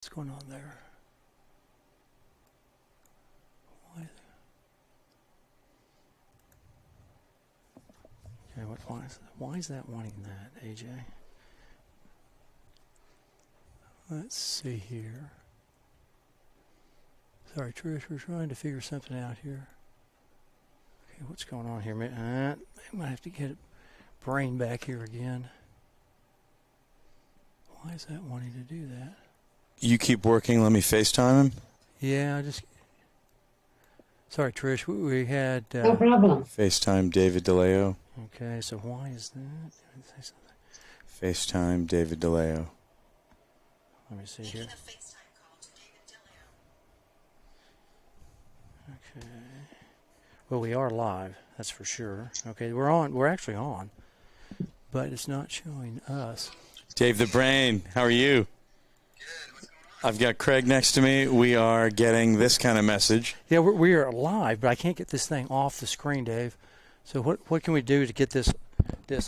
What's going on there? Okay, why is that wanting that, AJ? Let's see here. Sorry, Trish, we're trying to figure something out here. Okay, what's going on here? I might have to get brain back here again. Why is that wanting to do that? You keep working. Let me FaceTime him. Yeah, sorry, Trish. We had... no problem. FaceTime David DeLeo. Okay, so why is that? FaceTime David DeLeo. Let me see here. Okay. Well, we are live, that's for sure. Okay, we're on. We're actually on, but it's not showing us. Dave the Brain, how are you? Good. What's going on? I've got Craig next to me. We are getting this kind of message. Yeah, we are live, but I can't get this thing off the screen, Dave. So what can we do to get this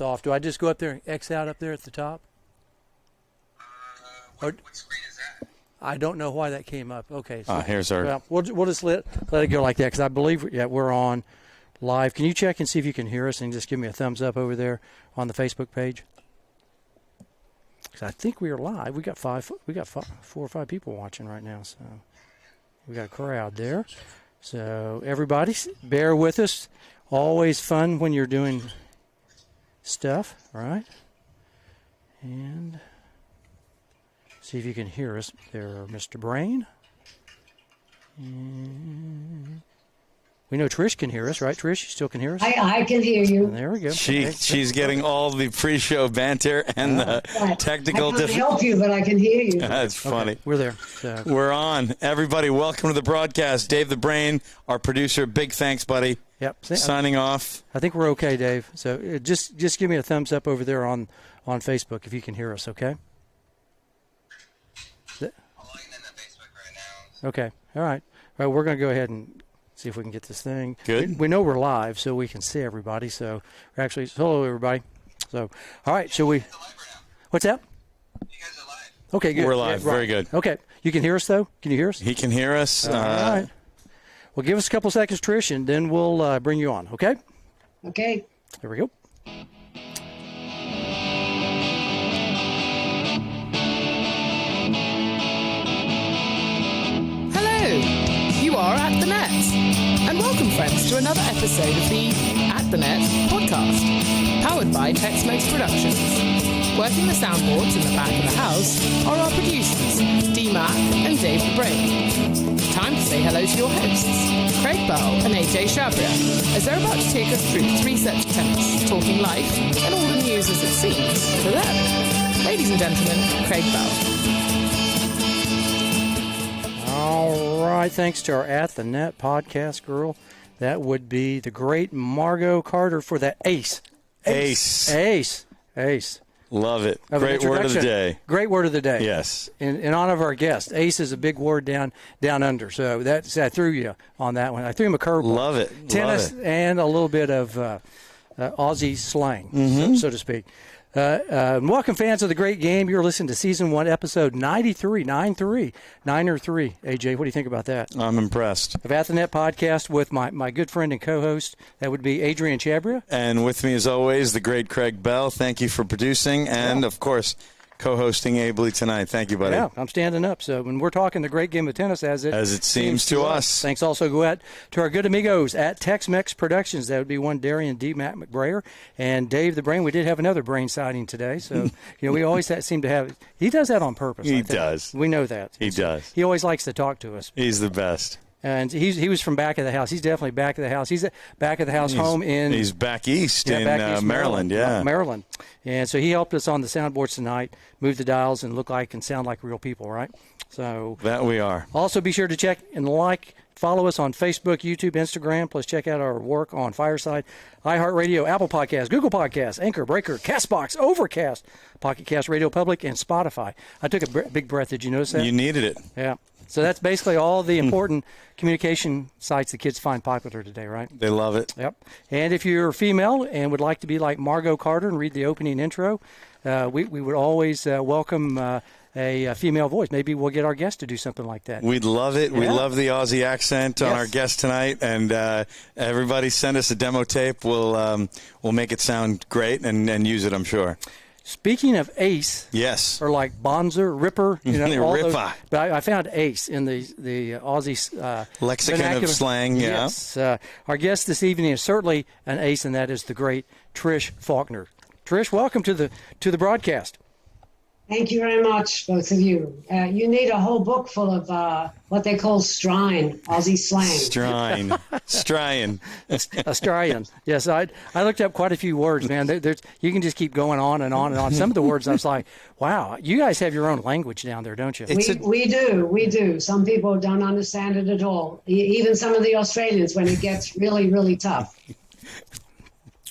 off? Do I just go up there and X out up there at the top? What screen is that? I don't know why that came up. Okay. So, Here's our... well, we'll just let it go like that because I believe we're on live. Can you check and see if you can hear us and just give me a thumbs up over there on the Facebook page? Because I think we are live. We got 4 or 5 people watching right now, so we got a crowd there. So everybody, bear with us. Always fun when you're doing stuff, right? And see if you can hear us there, Mr. Brain. And we know Trish can hear us, right? Trish, you still can hear us? I can hear you. And there we go. She's getting all the pre-show banter and the technical I can't help you, but I can hear you. That's funny. Okay, we're there. So. We're on. Everybody, welcome to the broadcast. Dave the Brain, our producer. Big thanks, buddy. Yep. Signing off. I think we're okay, Dave. So just give me a thumbs up over there on Facebook if you can hear us, okay? I'm logging in the Facebook right now. Okay. All right. All right, we're going to go ahead and see if we can get this thing. Good. We know we're live, so we can see everybody. So we're actually, hello, everybody. So, all right, shall we? What's that? You guys are live. Okay, good. We're live. Yeah, right. Very good. Okay. You can hear us, though? Can you hear us? He can hear us. All right. Well, give us a couple seconds, Trish, and then we'll bring you on, okay? Okay. Here we go. You are at the net. And welcome, friends, to another episode of the At the Net podcast, powered by Tex-Mex Productions. Working the soundboards in the back of the house are our producers, D-Mac and Dave the Brain. Time to say hello to your hosts, Craig Bell and AJ Shabria, as they're about to take us through 3 sets of tennis, talking life and all the news as it seems to them. Ladies and gentlemen, Craig Bell. All right, thanks to our At the Net podcast girl. That would be the great Margot Carter for that ace. Love it. Great word of the day. Great word of the day. Yes. In honor of our guest. Ace is a big word down under. So I threw you on that one. I threw him a curveball. Love it. Tennis Love it. and a little bit of Aussie slang, so to speak. Welcome, fans of the great game. You're listening to Season 1, Episode 93, 9-3. 9-3. AJ, what do you think about that? I'm impressed. Of At the Net podcast with my good friend and co-host. That would be Adrian Chabria. And with me, as always, the great Craig Bell. Thank you for producing and, of course, co-hosting ably tonight. Thank you, buddy. Yeah, I'm standing up. So when we're talking the great game of tennis as it seems to us. Thanks also go out to our good amigos at Tex-Mex Productions. That would be one Darian D. Matt McBrayer and Dave the Brain. We did have another brain sighting today. So, we always seem to have – he does that on purpose. He does. We know that. He does. He always likes to talk to us. He's the best. And he was from back of the house. He's definitely back of the house. He's at back of the house home in... He's back east in Maryland. Yeah. Maryland. And so he helped us on the soundboards tonight, move the dials, and look like and sound like real people, right? So that we are. Also be sure to check and follow us on Facebook, YouTube, Instagram, plus check out our work on Fireside, iHeartRadio, Apple Podcasts, Google Podcasts, Anchor, Breaker, CastBox, Overcast, Pocket Cast, Radio Public, and Spotify. I took a big breath. Did you notice that? You needed it. Yeah. So that's basically all the important communication sites the kids find popular today, right? They love it. Yep. And if you're female and would like to be like Margot Carter and read the opening intro, we would always welcome a female voice. Maybe we'll get our guest to do something like that. We'd love it. We Yeah. love the Aussie accent on Yes. our guest tonight, and everybody send us a demo tape. We'll make it sound great and use it, I'm sure. Speaking of ace, Yes. or like Bonzer, Ripper, all those, Ripper. but I found ace in the Aussie Lexicon of vernacular. slang, yeah. Yes. Our guest this evening is certainly an ace, and that is the great Trish Faulkner. Trish, welcome to the broadcast. Thank you very much, both of you. You need a whole book full of what they call strine, Aussie slang. Strine. Australian. Yes, I looked up quite a few words, man. You can just keep going on and on and on. Some of the words I was like, wow, you guys have your own language down there, don't you? We do. Some people don't understand it at all. Even some of the Australians when it gets really, really tough.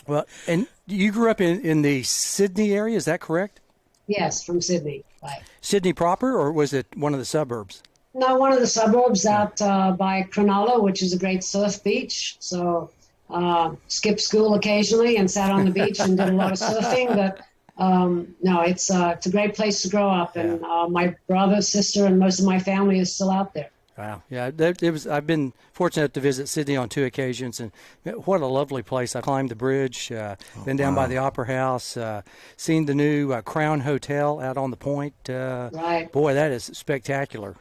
Well, and you grew up in the Sydney area, is that correct? Yes, from Sydney. Right. Sydney proper, or was it one of the suburbs? No, one of the suburbs out by Cronulla, which is a great surf beach. So skipped school occasionally and sat on the beach and did a lot of surfing. But no, it's a great place to grow up. And my brother, sister, and most of my family is still out there. Wow. Yeah, I've been fortunate to visit Sydney on 2 occasions, and what a lovely place. I climbed the bridge, been down by the Opera House, seen the new Crown Hotel out on the point. Right. Boy, that is spectacular.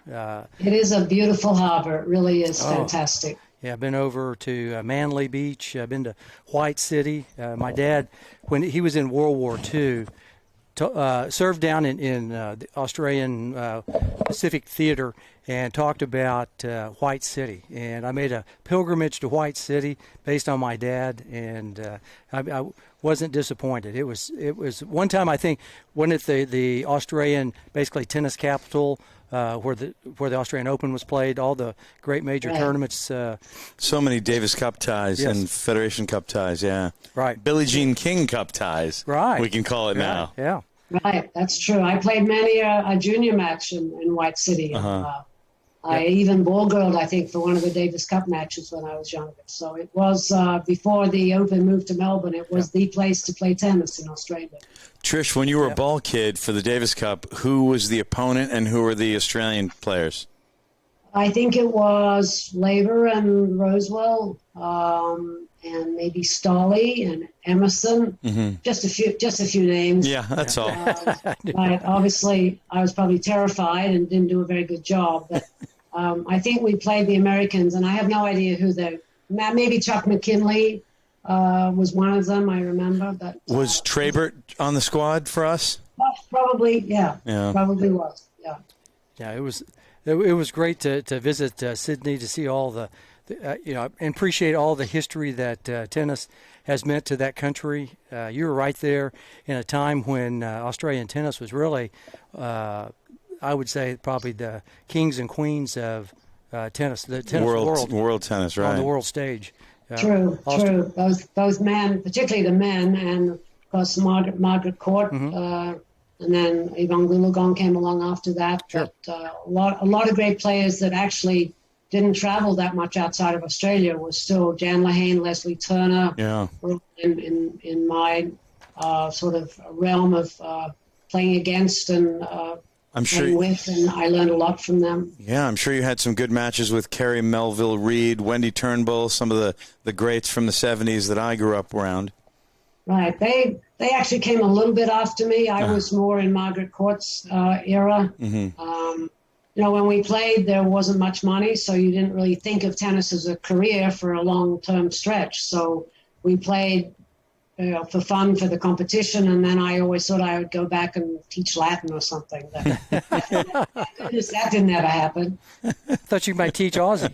It is a beautiful harbor. It really is fantastic. Yeah, I've been over to Manly Beach. I've been to White City. My dad, when he was in World War II, served down in the Australian Pacific Theater and talked about White City. And I made a pilgrimage to White City based on my dad, and I wasn't disappointed. It was one time, I think, when it the Australian basically tennis capital, where the Australian Open was played, all the great major tournaments. So many Davis Cup ties and Federation Cup ties, yeah. Right. Billie Jean King Cup ties. Right. We can call it now. Yeah. Right, that's true. I played many a junior match in White City. I even ball girled, I think, for one of the Davis Cup matches when I was younger. So it was before the Open moved to Melbourne. It was the place to play tennis in Australia. Trish, when you were a ball kid for the Davis Cup, who was the opponent and who were the Australian players? I think it was Laver and Rosewell, and maybe Stolley and Emerson. Just a few names. Yeah, that's all. Right. Obviously, I was probably terrified and didn't do a very good job. But I think we played the Americans, and I have no idea who maybe Chuck McKinley was one of them, I remember. But Was Trabert on the squad for us? Probably, yeah. Probably was, yeah. Yeah, it was great to visit Sydney, to see all the and appreciate all the history that tennis has meant to that country. You were right there in a time when Australian tennis was really, I would say, probably the kings and queens of tennis, the tennis world tennis, right? On the world stage. True. Both men, particularly the men, and of course Margaret Court, and then Avon Goolagong came along after that. Sure. But a lot of great players that actually didn't travel that much outside of Australia was still Jan Lehane, Leslie Turner. Yeah. In my sort of realm of playing against and I'm sure playing with, and I learned a lot from them. Yeah, I'm sure you had some good matches with Kerry Melville Reid, Wendy Turnbull, some of the greats from the 70s that I grew up around. Right. They actually came a little bit after me. I was more in Margaret Court's era. When we played, there wasn't much money, so you didn't really think of tennis as a career for a long-term stretch. So we played for fun, for the competition, and then I always thought I would go back and teach Latin or something. That didn't ever happen. I thought you might teach Aussie,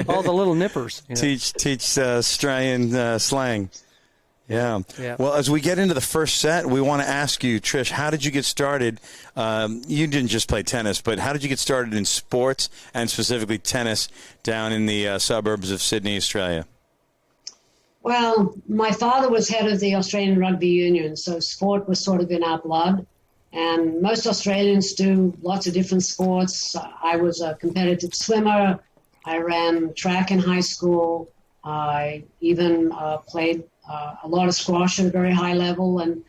all the little nippers. Teach Australian slang. Yeah. Well, as we get into the first set, we want to ask you, Trish, how did you get started? You didn't just play tennis, but how did you get started in sports, and specifically tennis, down in the suburbs of Sydney, Australia? Well, my father was head of the Australian Rugby Union, so sport was sort of in our blood. And most Australians do lots of different sports. I was a competitive swimmer. I ran track in high school. I even played a lot of squash at a very high level. And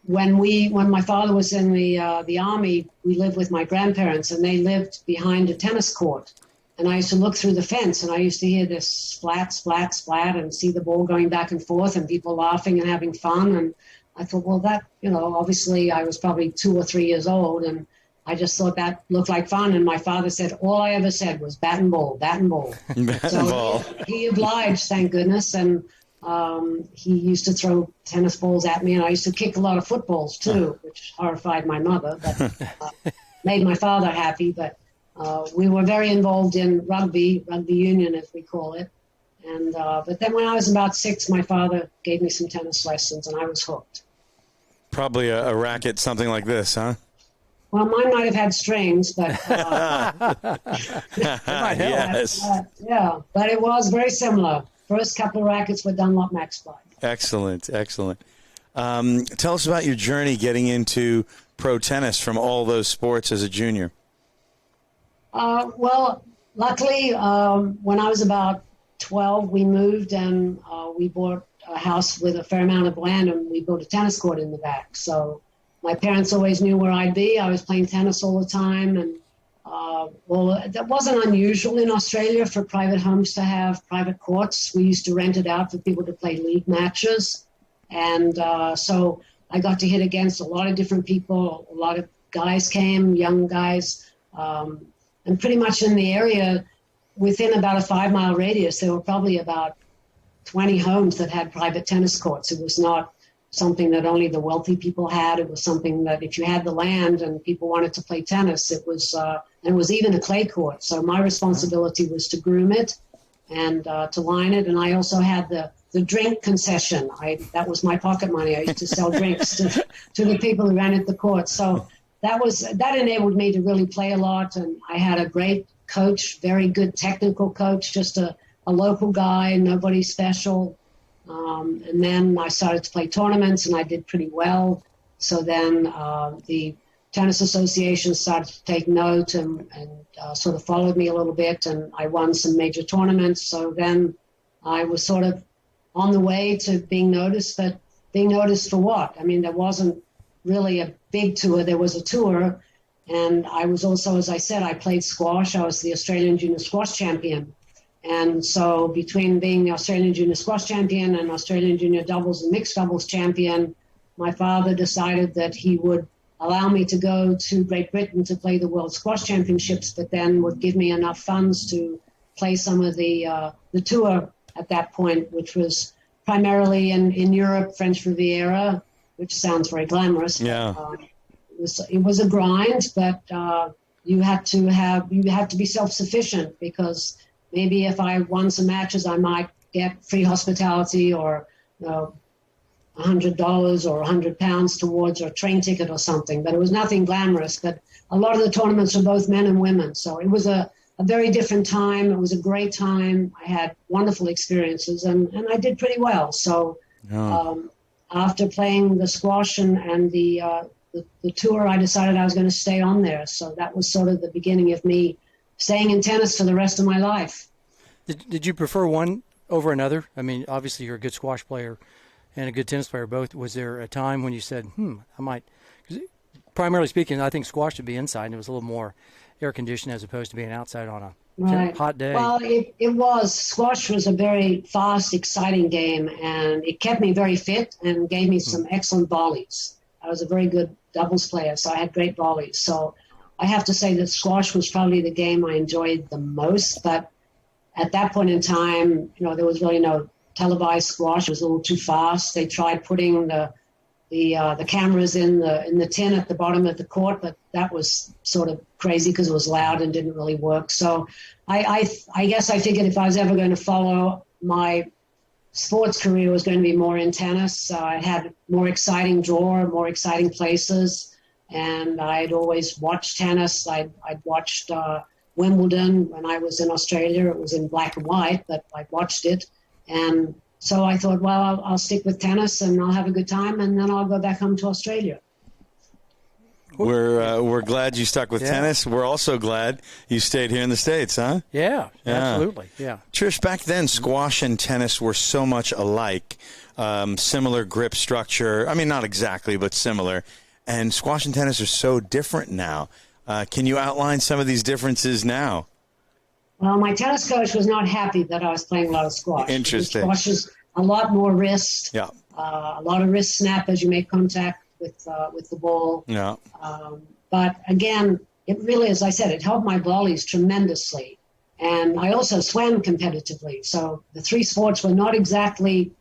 when my father was in the army, we lived with my grandparents, and they lived behind a tennis court. And I used to look through the fence, and I used to hear this splat, splat, splat, and see the ball going back and forth, and people laughing and having fun. And I thought, well, that, obviously I was probably 2 or 3 years old, and I just thought that looked like fun. And my father said, all I ever said was bat and ball, bat and ball. Bat and ball. He obliged, thank goodness. And he used to throw tennis balls at me, and I used to kick a lot of footballs too, which horrified my mother, but made my father happy. But we were very involved in rugby union, as we call it. And but then when I was about 6, my father gave me some tennis lessons, and I was hooked. Probably a racket, something like this, huh? Well, mine might have had strings, but yes. Yeah, but it was very similar. First couple of rackets were Dunlop Max Bike. Excellent. Tell us about your journey getting into pro tennis from all those sports as a junior. Well, luckily, when I was about 12, we moved, and we bought a house with a fair amount of land, and we built a tennis court in the back. So my parents always knew where I'd be. I was playing tennis all the time, and that wasn't unusual in Australia for private homes to have private courts. We used to rent it out for people to play league matches. And so I got to hit against a lot of different people. A lot of guys came, young guys. And pretty much in the area, within about a 5-mile radius, there were probably about 20 homes that had private tennis courts. It was not something that only the wealthy people had. It was something that if you had the land and people wanted to play tennis, it was even a clay court. So my responsibility was to groom it and to line it. And I also had the drink concession. That was my pocket money. I used to sell drinks to the people who ran at the court. So that enabled me to really play a lot. And I had a great coach, very good technical coach, just a local guy, nobody special. And then I started to play tournaments, and I did pretty well. So then the Tennis Association started to take note and sort of followed me a little bit, and I won some major tournaments. So then I was sort of on the way to being noticed, but being noticed for what? I mean, there wasn't really a big tour. There was a tour, and I was also, as I said, I played squash. I was the Australian Junior Squash Champion. And so between being the Australian Junior Squash Champion and Australian Junior Doubles and Mixed Doubles Champion, my father decided that he would allow me to go to Great Britain to play the World Squash Championships, but then would give me enough funds to play some of the tour at that point, which was primarily in Europe, French Riviera, which sounds very glamorous. Yeah. It was a grind, but you had to be self-sufficient, because maybe if I won some matches, I might get free hospitality or $100 or £100 towards a train ticket or something. But it was nothing glamorous. But a lot of the tournaments were both men and women. So it was a very different time. It was a great time. I had wonderful experiences, and I did pretty well. So after playing the squash and the tour, I decided I was going to stay on there. So that was sort of the beginning of me staying in tennis for the rest of my life. Did you prefer one over another? I mean, obviously you're a good squash player and a good tennis player both. Was there a time when you said, I might, because primarily speaking, I think squash should be inside, and it was a little more air conditioned as opposed to being outside on a hot day? Well, it was. Squash was a very fast, exciting game, and it kept me very fit and gave me some excellent volleys. I was a very good doubles player, so I had great volleys. So I have to say that squash was probably the game I enjoyed the most. But at that point in time, there was really no televised squash. It was a little too fast. They tried putting the cameras in the tin at the bottom of the court, but that was sort of crazy because it was loud and didn't really work. So I guess I figured if I was ever going to follow, my sports career was going to be more in tennis. I had more exciting draw, more exciting places. And I'd always watched tennis. I'd watched Wimbledon when I was in Australia. It was in black and white, but I watched it. And so I thought, well, I'll stick with tennis and I'll have a good time, and then I'll go back home to Australia. We're glad you stuck with tennis. We're also glad you stayed here in the States, huh? Yeah, absolutely. Yeah. Trish, back then, squash and tennis were so much alike. similar grip structure. I mean, not exactly, but similar. And squash and tennis are so different now. Can you outline some of these differences now? Well, my tennis coach was not happy that I was playing a lot of squash. Interesting. Squash is a lot more wrist. Yeah. A lot of wrist snap as you make contact with the ball. Yeah. But again, it really, as I said, it helped my volleys tremendously. And I also swam competitively. So the three sports were not exactly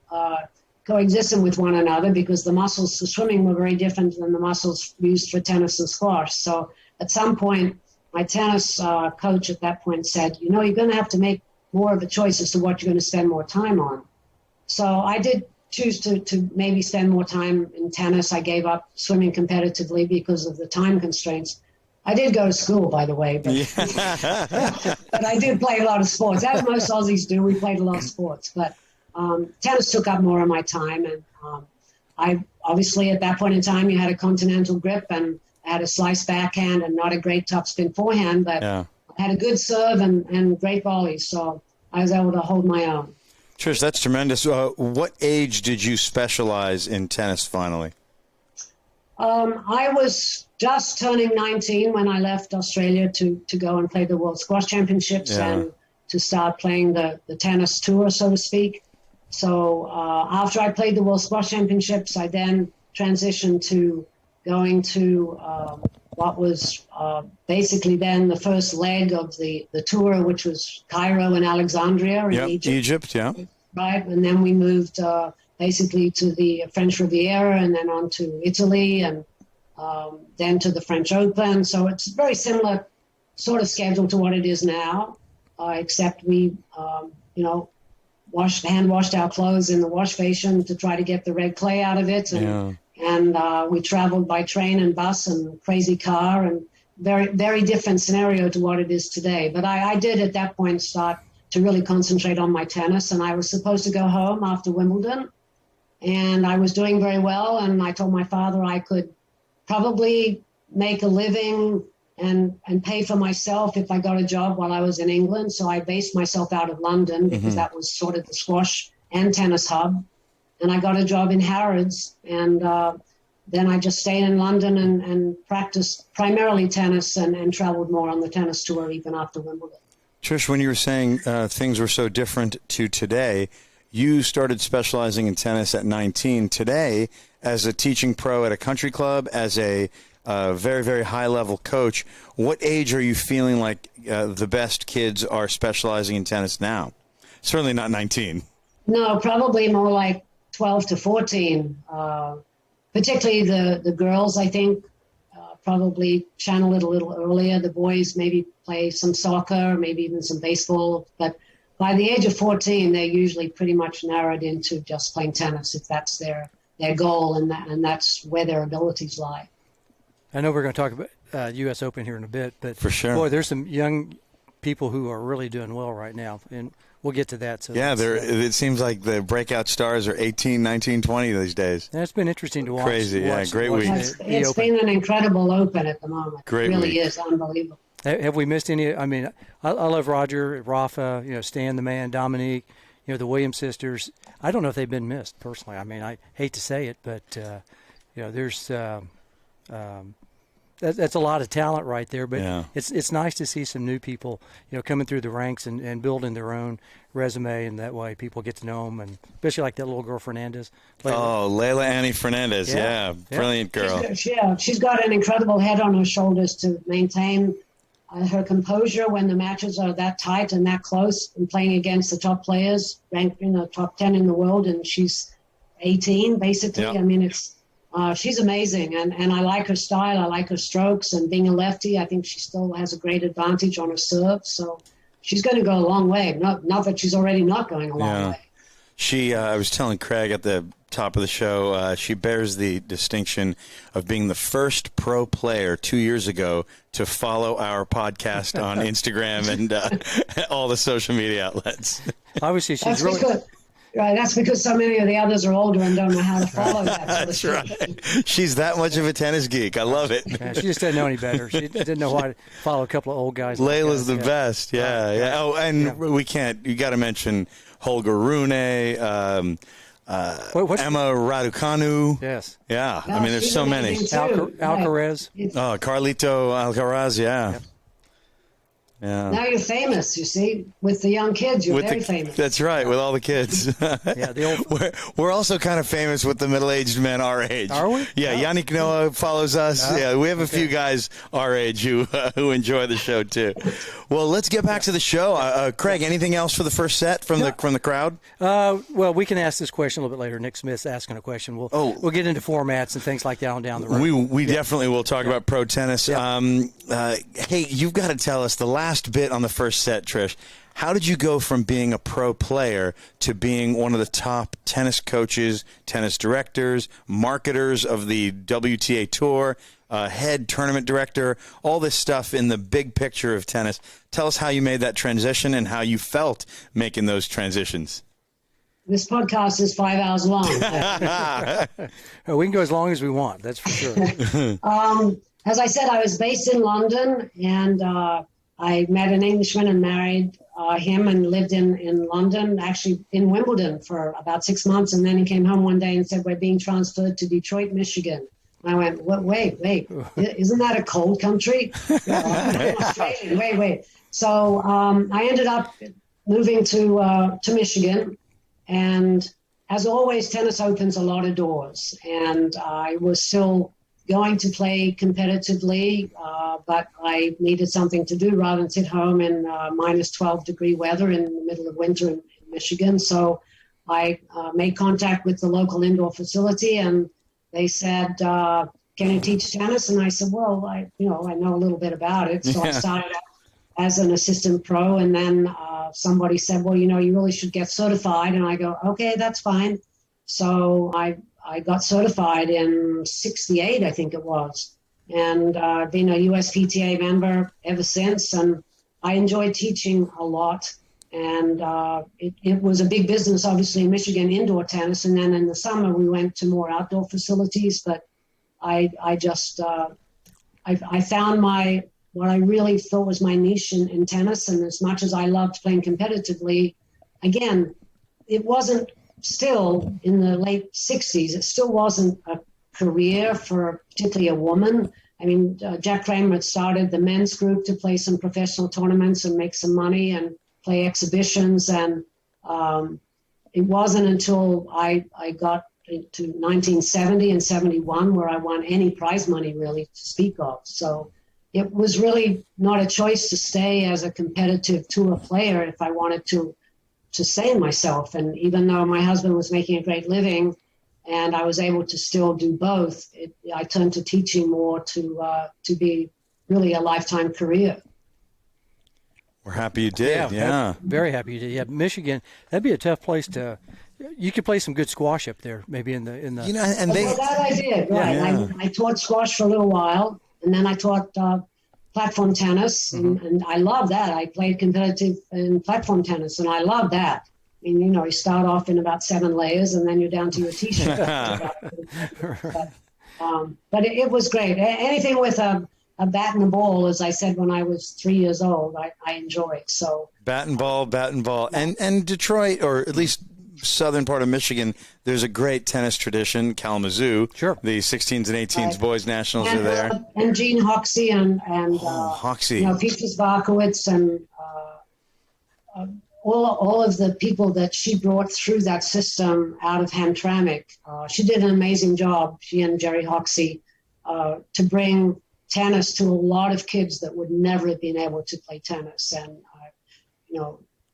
coexisting with one another because the muscles for swimming were very different than the muscles used for tennis and squash. So at some point, my tennis coach at that point said, you know, you're going to have to make more of a choice as to what you're going to spend more time on. So I did choose to maybe spend more time in tennis. I gave up swimming competitively because of the time constraints. I did go to school, by the way, but, but I did play a lot of sports. As most Aussies do, we played a lot of sports. But tennis took up more of my time. And I obviously, at that point in time, you had a continental grip and I had a slice backhand and not a great topspin forehand. But I had a good serve and great volleys. So I was able to hold my own. Trish, that's tremendous. What age did you specialize in tennis finally? I was just turning 19 when I left Australia to go and play the World Squash Championships and to start playing the tennis tour, so to speak. So after I played the World Squash Championships, I then transitioned to going to what was basically then the first leg of the tour, which was Cairo and Alexandria in Egypt. Right, and then we moved basically to the French Riviera and then on to Italy and then to the French Open. So it's a very similar sort of schedule to what it is now, except we, hand washed our clothes in the wash basin to try to get the red clay out of it. And we traveled by train and bus and crazy car and very, very different scenario to what it is today. But I did at that point start to really concentrate on my tennis. And I was supposed to go home after Wimbledon. And I was doing very well. And I told my father I could probably make a living and pay for myself if I got a job while I was in England. So I based myself out of London because that was sort of the squash and tennis hub. And I got a job in Harrods. And then I just stayed in London and practiced primarily tennis and traveled more on the tennis tour even after Wimbledon. Trish, when you were saying things were so different to today, you started specializing in tennis at 19. Today, as a teaching pro at a country club, as a very, very high-level coach, what age are you feeling like the best kids are specializing in tennis now? Certainly not 19. No, probably more like 12 to 14. Particularly the girls, I think, probably channel it a little earlier. The boys maybe play some soccer, maybe even some baseball. But by the age of 14, they're usually pretty much narrowed into just playing tennis if that's their goal and that's where their abilities lie. I know we're going to talk about U.S. Open here in a bit, but for sure, boy, there's some young people who are really doing well right now, and we'll get to that. So yeah, it seems like the breakout stars are 18, 19, 20 these days. And it's been interesting to watch. Crazy, great week. It's been an incredible Open at the moment. Great it really week. is unbelievable. Have we missed any? I mean, I love Roger, Rafa, Stan the man, Dominique, the Williams sisters. I don't know if they've been missed personally. I mean, I hate to say it, but there's that's a lot of talent right there. But it's nice to see some new people, coming through the ranks and building their own resume, and that way people get to know them, and especially like that little girl Fernandez. Layla Annie Fernandez, brilliant girl. She's got an incredible head on her shoulders to maintain her composure when the matches are that tight and that close and playing against the top players, ranked top 10 in the world, and she's 18 basically. I mean, it's she's amazing, and I like her style. I like her strokes, and being a lefty, I think she still has a great advantage on her serve. So she's going to go a long way. Not that she's already not going a long way. She, I was telling Craig at the top of the show, she bears the distinction of being the first pro player 2 years ago to follow our podcast on Instagram and all the social media outlets. Obviously, she's really good. Right, that's because so many of the others are older and don't know how to follow that. That's right. She's that much of a tennis geek. I love it. Yeah, she just didn't know any better. She didn't know how to follow a couple of old guys. Layla's the best. Yeah. Oh, and we can't. You got to mention Holger Rune. Emma Raducanu. Yes. Yeah. Yeah, I mean, there's she's so many. amazing, too. Alcaraz. Oh, Carlito Alcaraz. Yeah. Yeah. Now you're famous, you see. With the young kids, you're very famous. That's right, with all the kids. Yeah, the old. We're also kind of famous with the middle-aged men our age. Are we? Yeah, Yannick Noah follows us. Yeah, we have a few guys our age who enjoy the show too. Well, let's get back to the show. Craig, anything else for the first set from the crowd? Well, we can ask this question a little bit later. Nick Smith's asking a question. We'll get into formats and things like that on down the road. We definitely will talk about pro tennis. Yeah. Hey, you've got to tell us the last bit on the first set, Trish. How did you go from being a pro player to being one of the top tennis coaches, tennis directors, marketers of the WTA Tour, head tournament director, all this stuff in the big picture of tennis? Tell us how you made that transition and how you felt making those transitions. This podcast is 5 hours long. We can go as long as we want, that's for sure. As I said, I was based in London, and I met an Englishman and married him and lived in London, actually in Wimbledon for about 6 months. And then he came home one day and said, we're being transferred to Detroit, Michigan. And I went, wait, isn't that a cold country? Wait. So I ended up moving to Michigan. And as always, tennis opens a lot of doors. And I was still going to play competitively, but I needed something to do rather than sit home in minus 12-degree weather in the middle of winter in Michigan. So I made contact with the local indoor facility, and they said, can you teach tennis? And I said, well, I know a little bit about it. So I started out as an assistant pro, and then somebody said, well, you really should get certified. And I go, okay, that's fine. So I got certified in 68, I think it was, and been a USPTA member ever since. And I enjoyed teaching a lot. And it was a big business, obviously, in Michigan, indoor tennis. And then in the summer, we went to more outdoor facilities. But I found what I really thought was my niche in tennis. And as much as I loved playing competitively, again, it wasn't still in the late 60s. It still wasn't a career for particularly a woman. I mean, Jack Kramer had started the men's group to play some professional tournaments and make some money and play exhibitions. And it wasn't until I got to 1970 and 71 where I won any prize money really to speak of. So it was really not a choice to stay as a competitive tour player if I wanted to sustain myself. And even though my husband was making a great living and I was able to still do both, I turned to teaching more to be really a lifetime career. We're happy you did. Yeah. Very happy you did. Yeah, Michigan, that'd be a tough place to. You could play some good squash up there, maybe in the. Well, that I did. Right. Yeah. I taught squash for a little while, and then I taught platform tennis, and I love that. I played competitive in platform tennis, and I love that. I mean, you start off in about 7 layers, and then you're down to your t-shirt. But it was great. Anything with a bat and a ball, as I said when I was 3 years old, I enjoyed. So bat and ball. And Detroit, or at least southern part of Michigan, there's a great tennis tradition. Kalamazoo, sure. The 16s and 18s boys nationals are there. And Gene Hoxie and Hoxie. Peaches Barkowitz and all of the people that she brought through that system out of Hamtramck. She did an amazing job, she and Jerry Hoxie, to bring tennis to a lot of kids that would never have been able to play tennis. And,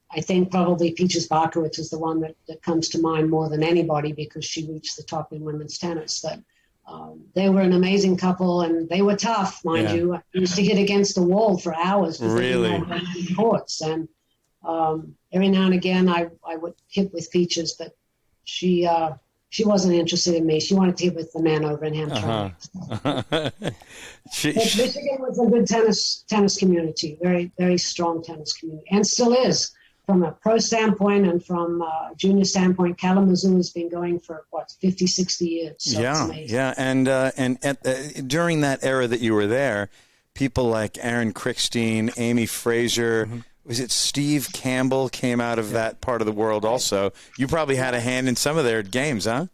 I think probably Peaches Barkowitz is the one that comes to mind more than anybody because she reached the top in women's tennis. But they were an amazing couple, and they were tough, mind you. I used to hit against the wall for hours. Really? Courts. And every now and again I would hit with Peaches, but she wasn't interested in me. She wanted to hit with the man over in Hamtramck. Michigan was a good tennis community, very, very strong tennis community, and still is. From a pro standpoint and from a junior standpoint, Kalamazoo has been going for, 50, 60 years. So it's amazing. Yeah. And during that era that you were there, people like Aaron Crickstein, Amy Fraser, Was it Steve Campbell came out of that part of the world also? You probably had a hand in some of their games, huh?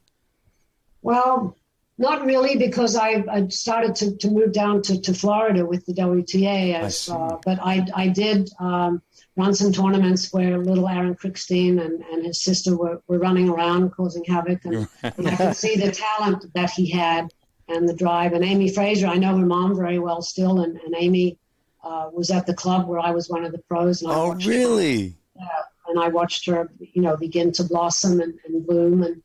Well, not really, because I started to move down to Florida with the WTA. But I did run some tournaments where little Aaron Crickstein and his sister were running around causing havoc. And I could see the talent that he had and the drive. And Amy Fraser, I know her mom very well still. And Amy was at the club where I was one of the pros. And oh, really? And I watched her, begin to blossom and bloom. And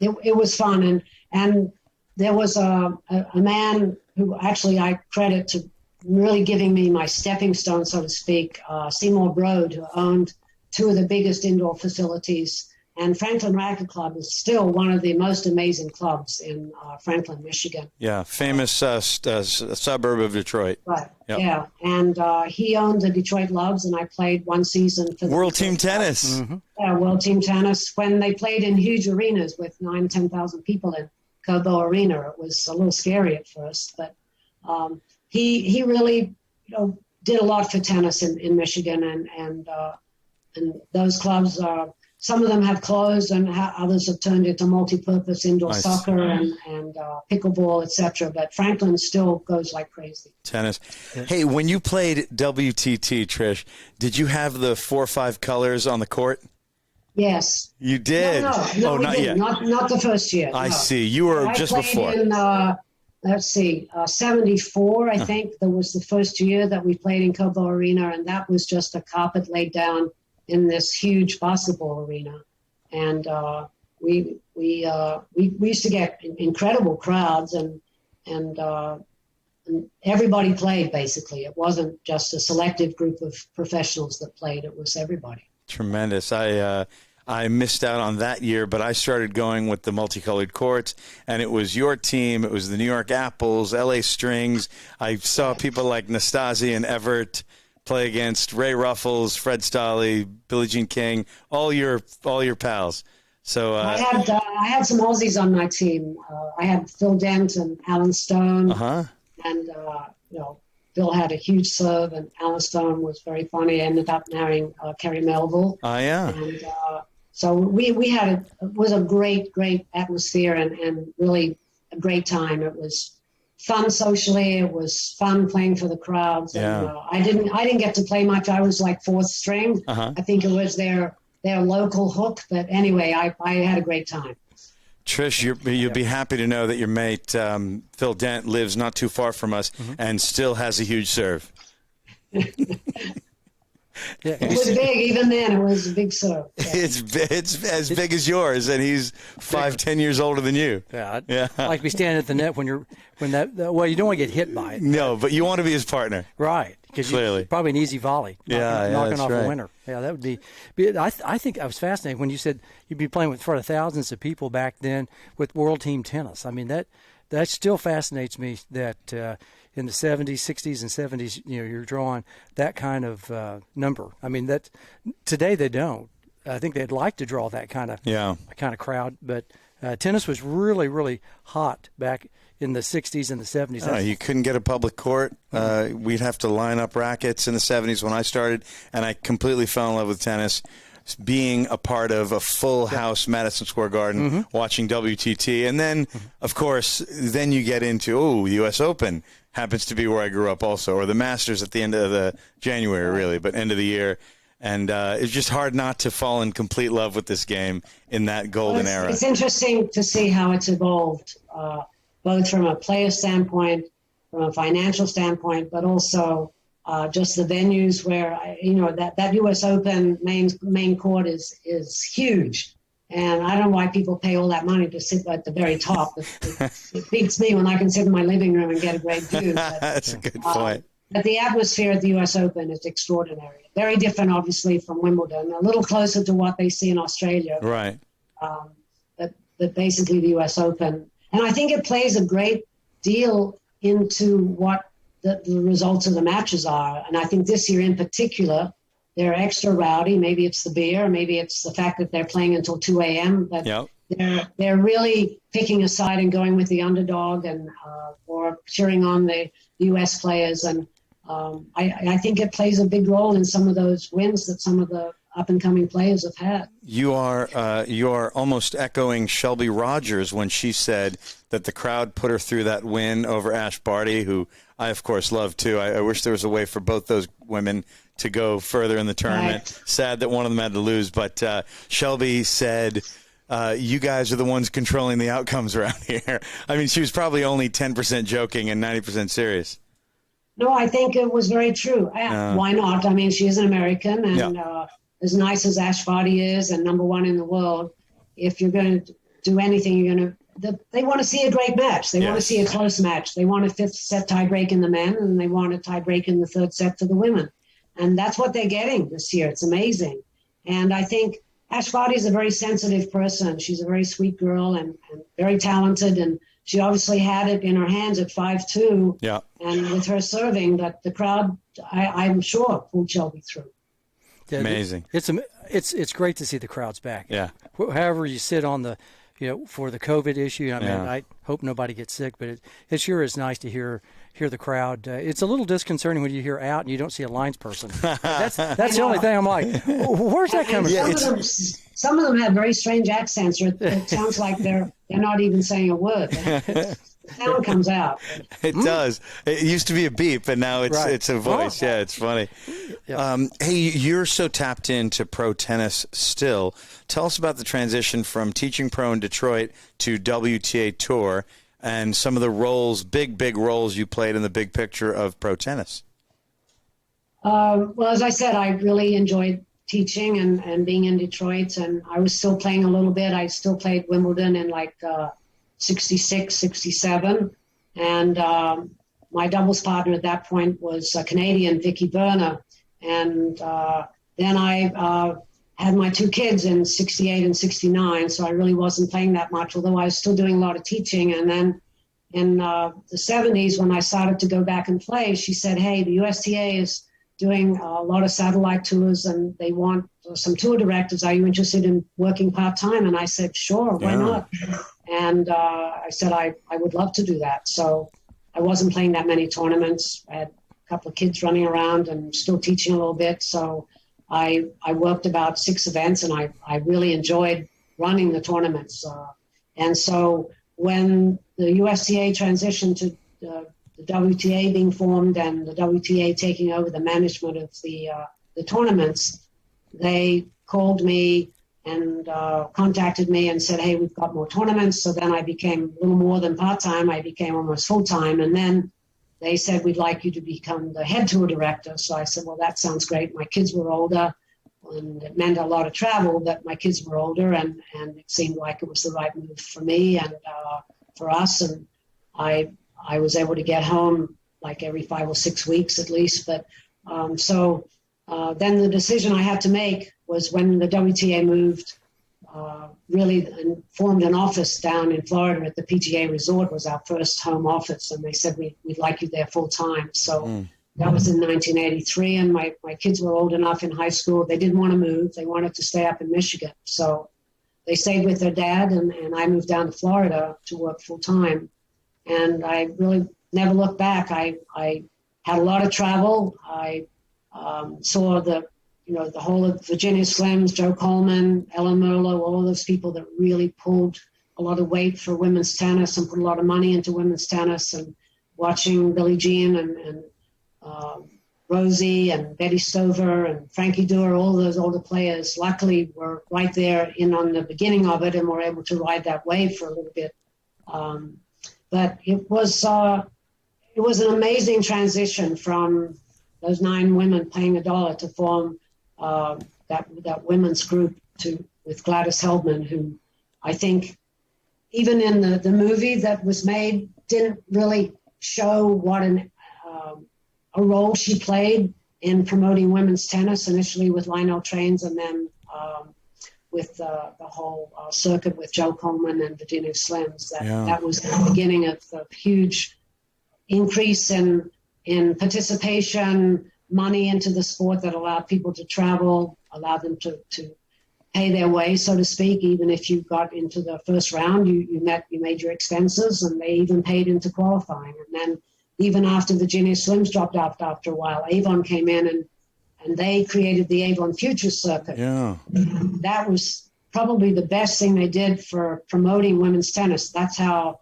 it was fun. And there was a man who actually I credit to really giving me my stepping stone, so to speak, Seymour Broad, who owned two of the biggest indoor facilities. And Franklin Racket Club is still one of the most amazing clubs in Franklin, Michigan. Yeah, famous suburb of Detroit. Right, yep. Yeah. And he owned the Detroit Loves, and I played one season for the World Team Tennis. Mm-hmm. Yeah, World Team Tennis. When they played in huge arenas with 10,000 people in Cobo Arena, it was a little scary at first. But he really did a lot for tennis in Michigan, and those clubs are. Some of them have closed, and others have turned into multi-purpose indoor soccer and pickleball, etc. But Franklin still goes like crazy. Tennis. Hey, when you played WTT, Trish, did you have the 4 or 5 colors on the court? Yes. You did? No, not didn't. yet. Not the first year. I see. You were just before. In, let's see, 74, I think. That was the first year that we played in Cobo Arena, and that was just a carpet laid down in this huge basketball arena. And we used to get incredible crowds, and everybody played, basically. It wasn't just a selective group of professionals that played. It was everybody. Tremendous. I missed out on that year, but I started going with the multicolored courts, and it was your team. It was the New York Apples, LA Strings. I saw people like Nastasi and Everett play against Ray Ruffles, Fred Stolley, Billie Jean King, all your pals. So I had some Aussies on my team. I had Phil Dent and Alan Stone, and Phil had a huge serve, and Alan Stone was very funny. Ended up marrying Kerry Melville. Oh yeah. And so we had it was a great atmosphere and really a great time. It was fun socially. It was fun playing for the crowds. Yeah. And, I didn't get to play much. I was like fourth string. I think it was their local hook. But anyway, I had a great time. Trish, you'll be happy to know that your mate Phil Dent lives not too far from us and still has a huge serve. Yeah, it was big. Even then, it was a big serve. Yeah. It's as big as yours, and he's 10 years older than you. Yeah, I like to be standing at the net when you don't want to get hit by it. No, but you want to be his partner, right? Because clearly, probably an easy volley, knocking off right. a winner. Yeah, that would be. I think I was fascinated when you said you'd be playing in front of thousands of people back then with World Team Tennis. I mean that still fascinates me that. In the 70s, 60s, and 70s, you're drawing that kind of number. I mean, that today they don't. I think they'd like to draw that kind of crowd. But tennis was really, really hot back in the 60s and the 70s. You couldn't get a public court. We'd have to line up rackets in the 70s when I started, and I completely fell in love with tennis. Being a part of a full house Madison Square Garden, watching WTT. And then, of course, then you get into, the U.S. Open happens to be where I grew up also, or the Masters at the end of the January, really, but end of the year. And it's just hard not to fall in complete love with this game in that golden era. It's interesting to see how it's evolved, both from a player standpoint, from a financial standpoint, but also just the venues where, that U.S. Open main court is huge. And I don't know why people pay all that money to sit at the very top. It beats me when I can sit in my living room and get a great view. But, that's a good point. But the atmosphere at the U.S. Open is extraordinary. Very different, obviously, from Wimbledon. A little closer to what they see in Australia. Right. But basically the U.S. Open. And I think it plays a great deal into what the results of the matches are. And I think this year in particular, they're extra rowdy. Maybe it's the beer. Maybe it's the fact that they're playing until 2 a.m. But they're really picking a side and going with the underdog and or cheering on the U.S. players. And I think it plays a big role in some of those wins that some of the up-and-coming players have had. You are almost echoing Shelby Rogers when she said that the crowd put her through that win over Ash Barty, who I, of course, love too. I wish there was a way for both those women to go further in the tournament. Right. Sad that one of them had to lose, but Shelby said, you guys are the ones controlling the outcomes around here. I mean, she was probably only 10% joking and 90% serious. No, I think it was very true. Why not? I mean, she is an American, and as nice as Ash Barty is and number one in the world, if you're going to do anything, they want to see a great match. They want to see a close match. They want a fifth set tie break in the men, and they want a tie break in the third set for the women. And that's what they're getting this year. It's amazing. And I think Ash Barty is a very sensitive person. She's a very sweet girl and very talented. And she obviously had it in her hands at 5-2. Yeah. And with her serving, that the crowd, I'm sure, pulled Shelby through. Yeah, amazing. It's great to see the crowds back. Yeah. However you sit on the, for the COVID issue, I mean, I hope nobody gets sick, but it sure is nice to hear the crowd. It's a little disconcerting when you hear out and you don't see a lines person. That's the only thing I'm like, where's that coming from? Some of them have very strange accents, or it sounds like they're not even saying a word. The sound comes out. It does. It used to be a beep, and now it's a voice. Yeah, it's funny. Yep. Hey, you're so tapped into pro tennis still. Tell us about the transition from teaching pro in Detroit to WTA Tour and some of the roles, big roles you played in the big picture of pro tennis. Well, as I said, I really enjoyed teaching and being in Detroit, and I was still playing a little bit. I still played Wimbledon in 66, 67, and my doubles partner at that point was a Canadian, Vicky Berner, and then I had my two kids in 68 and 69, so I really wasn't playing that much, although I was still doing a lot of teaching. And then in the 70s, when I started to go back and play, she said, hey, the USTA is doing a lot of satellite tours, and they want some tour directors. Are you interested in working part-time? And I said, sure, why not? And I said, I would love to do that. So I wasn't playing that many tournaments. I had a couple of kids running around and still teaching a little bit. So I worked about 6 events, and I really enjoyed running the tournaments. And so when the USTA transitioned to the WTA being formed and the WTA taking over the management of the tournaments, they called me and contacted me and said, hey, we've got more tournaments. So then I became a little more than part-time. I became almost full-time. And then they said, we'd like you to become the head tour director. So I said, well, that sounds great. My kids were older, and it meant a lot of travel, but my kids were older, and it seemed like it was the right move for me and for us. And I was able to get home like every 5 or 6 weeks at least. But then the decision I had to make was when the WTA moved, really and formed an office down in Florida at the PGA Resort, was our first home office. And they said, we'd like you there full time. So that was in 1983. And my kids were old enough in high school. They didn't want to move. They wanted to stay up in Michigan. So they stayed with their dad, and I moved down to Florida to work full time. And I really never looked back. I had a lot of travel. I saw the whole of Virginia Slims, Joe Coleman, Ellen Merlo, all of those people that really pulled a lot of weight for women's tennis and put a lot of money into women's tennis, and watching Billie Jean and Rosie and Betty Stover and Frankie Dewar, all those older players, luckily were right there in on the beginning of it and were able to ride that wave for a little bit. But it was an amazing transition from those 9 women paying $1 to form that women's group with Gladys Heldman, who I think even in the movie that was made didn't really show what a role she played in promoting women's tennis, initially with Lionel Trains, and then with the whole circuit with Joe Coleman and Virginia Slims. That was the beginning of the huge increase in participation, money into the sport that allowed people to travel, allowed them to pay their way, so to speak. Even if you got into the first round, you made your expenses, and they even paid into qualifying. And then even after Virginia Slims dropped out after a while, Avon came in and they created the Avon Futures Circuit. Yeah. That was probably the best thing they did for promoting women's tennis. That's how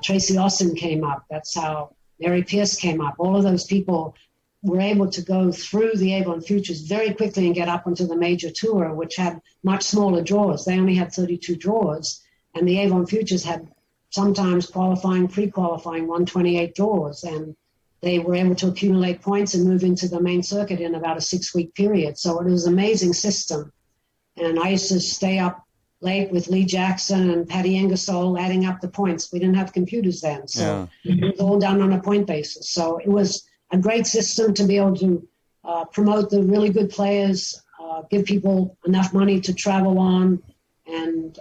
Tracy Austin came up. That's how Mary Pierce came up. All of those people were able to go through the Avon Futures very quickly and get up onto the major tour, which had much smaller draws. They only had 32 draws, and the Avon Futures had sometimes qualifying, pre-qualifying 128 draws, and they were able to accumulate points and move into the main circuit in about a 6-week period. So it was an amazing system. And I used to stay up late with Lee Jackson and Patty Ingersoll adding up the points. We didn't have computers then, so it was all done on a point basis. So it was a great system to be able to promote the really good players, give people enough money to travel on, and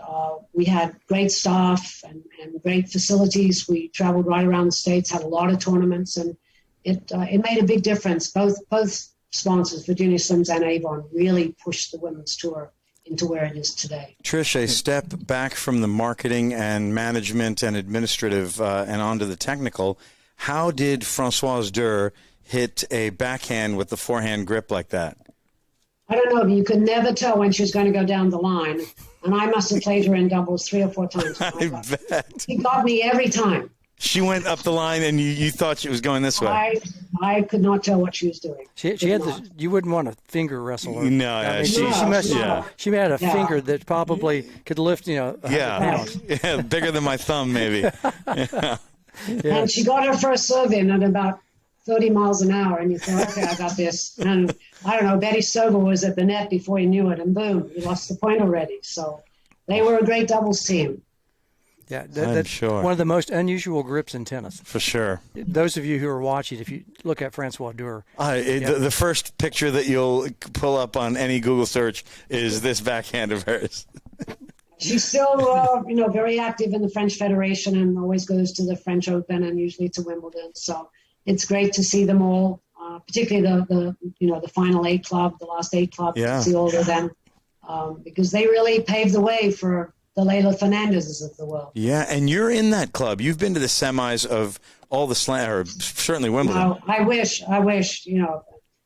we had great staff and great facilities. We traveled right around the States, had a lot of tournaments, and it made a big difference. Both sponsors, Virginia Slims and Avon, really pushed the women's tour into where it is today. Trish, a step back from the marketing and management and administrative and onto the technical, how did Françoise Durr hit a backhand with the forehand grip like that? I don't know, but you could never tell when she was going to go down the line. And I must have played her in doubles 3 or 4 times. I bet. She got me every time. She went up the line and you thought she was going this way. I could not tell what she was doing. She had you wouldn't want to finger wrestle her. No, I mean, yeah, she had a finger that probably could lift, 100 pounds. Yeah, bigger than my thumb maybe. Yeah. And she got her first serve in at about 30 miles an hour, and you thought, okay, I got this. And I don't know, Betty Sobel was at the net before you knew it, and boom, you lost the point already. So they were a great doubles team. Yeah, that's sure. One of the most unusual grips in tennis. For sure. Those of you who are watching, if you look at Françoise Durr. The first picture that you'll pull up on any Google search is this backhand of hers. She's still, very active in the French Federation and always goes to the French Open and usually to Wimbledon. So it's great to see them all, particularly the final 8 club, the last 8 club, to see all of them, because they really paved the way for the Leylah Fernandezes of the world. Yeah, and you're in that club. You've been to the semis of all the or certainly Wimbledon. No, I wish.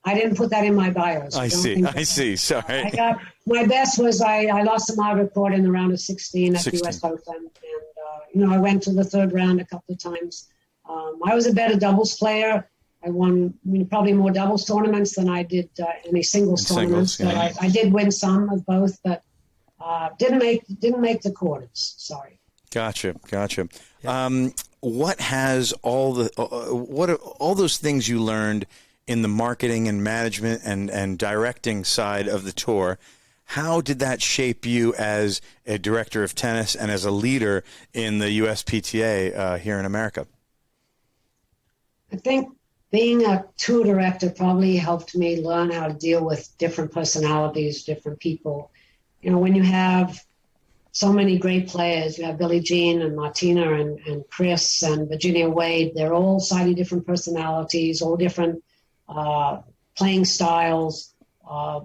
I didn't put that in my bios. I see. Sorry. My best was I lost to Margaret Court in the round of 16 at the US Open, and I went to the 3rd round a couple of times. I was a better doubles player. I won probably more doubles tournaments than I did any singles tournaments. But I did win some of both, but didn't make the quarters. Sorry. Gotcha. Yeah. What has all those things you learned in the marketing and management and directing side of the tour? How did that shape you as a director of tennis and as a leader in the USPTA here in America? I think being a tour director probably helped me learn how to deal with different personalities, different people. When you have so many great players, you have Billie Jean and Martina and Chris and Virginia Wade, they're all slightly different personalities, all different playing styles.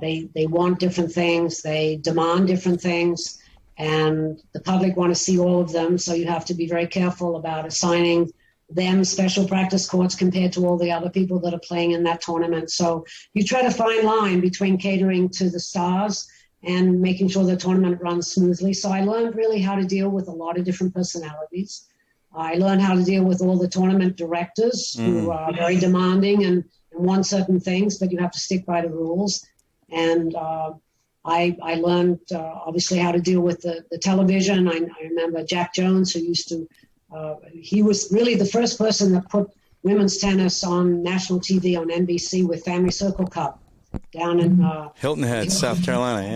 They want different things. They demand different things. And the public want to see all of them. So you have to be very careful about assigning them special practice courts compared to all the other people that are playing in that tournament. So you try to find line between catering to the stars and making sure the tournament runs smoothly. So I learned really how to deal with a lot of different personalities. I learned how to deal with all the tournament directors who are very demanding and want certain things, but you have to stick by the rules. And I learned, obviously, how to deal with the television. I remember Jack Jones, who used to, he was really the first person that put women's tennis on national TV on NBC with Family Circle Cup down in Hilton Head, South Carolina,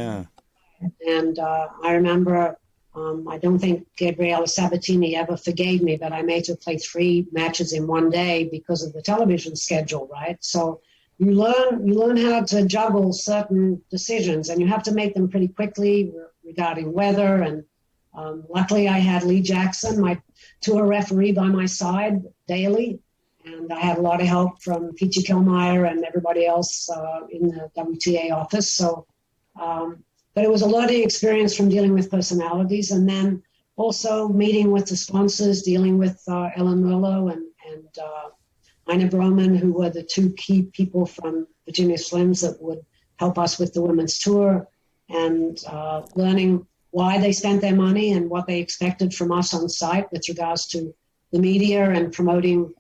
yeah. And I remember, I don't think Gabriella Sabatini ever forgave me, but I made her play 3 matches in one day because of the television schedule, right? So you learn how to juggle certain decisions, and you have to make them pretty quickly regarding weather. And luckily I had Lee Jackson, my tour referee, by my side daily. And I had a lot of help from Peachy Kilmeyer and everybody else in the WTA office. So, but it was a learning experience from dealing with personalities, and then also meeting with the sponsors, dealing with Ellen Merlot and Ina Broman, who were the two key people from Virginia Slims that would help us with the women's tour, and learning why they spent their money and what they expected from us on site with regards to the media and promoting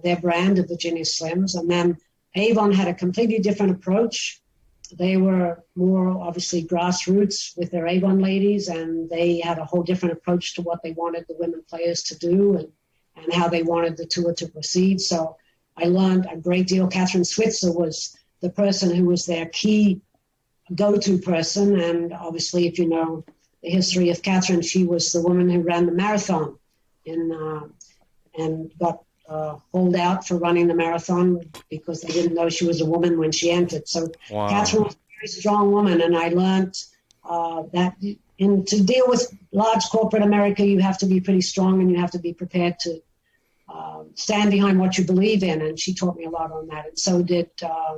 their brand of Virginia Slims. And then Avon had a completely different approach. They were more obviously grassroots with their Avon ladies, and they had a whole different approach to what they wanted the women players to do and how they wanted the tour to proceed. So I learned a great deal. Catherine Switzer was the person who was their key go-to person. And obviously, if you know the history of Catherine, she was the woman who ran the marathon and got hauled out for running the marathon because they didn't know she was a woman when she entered. So wow. Catherine was a very strong woman, and I learned that to deal with large corporate America, you have to be pretty strong and you have to be prepared to stand behind what you believe in, and she taught me a lot on that. And so did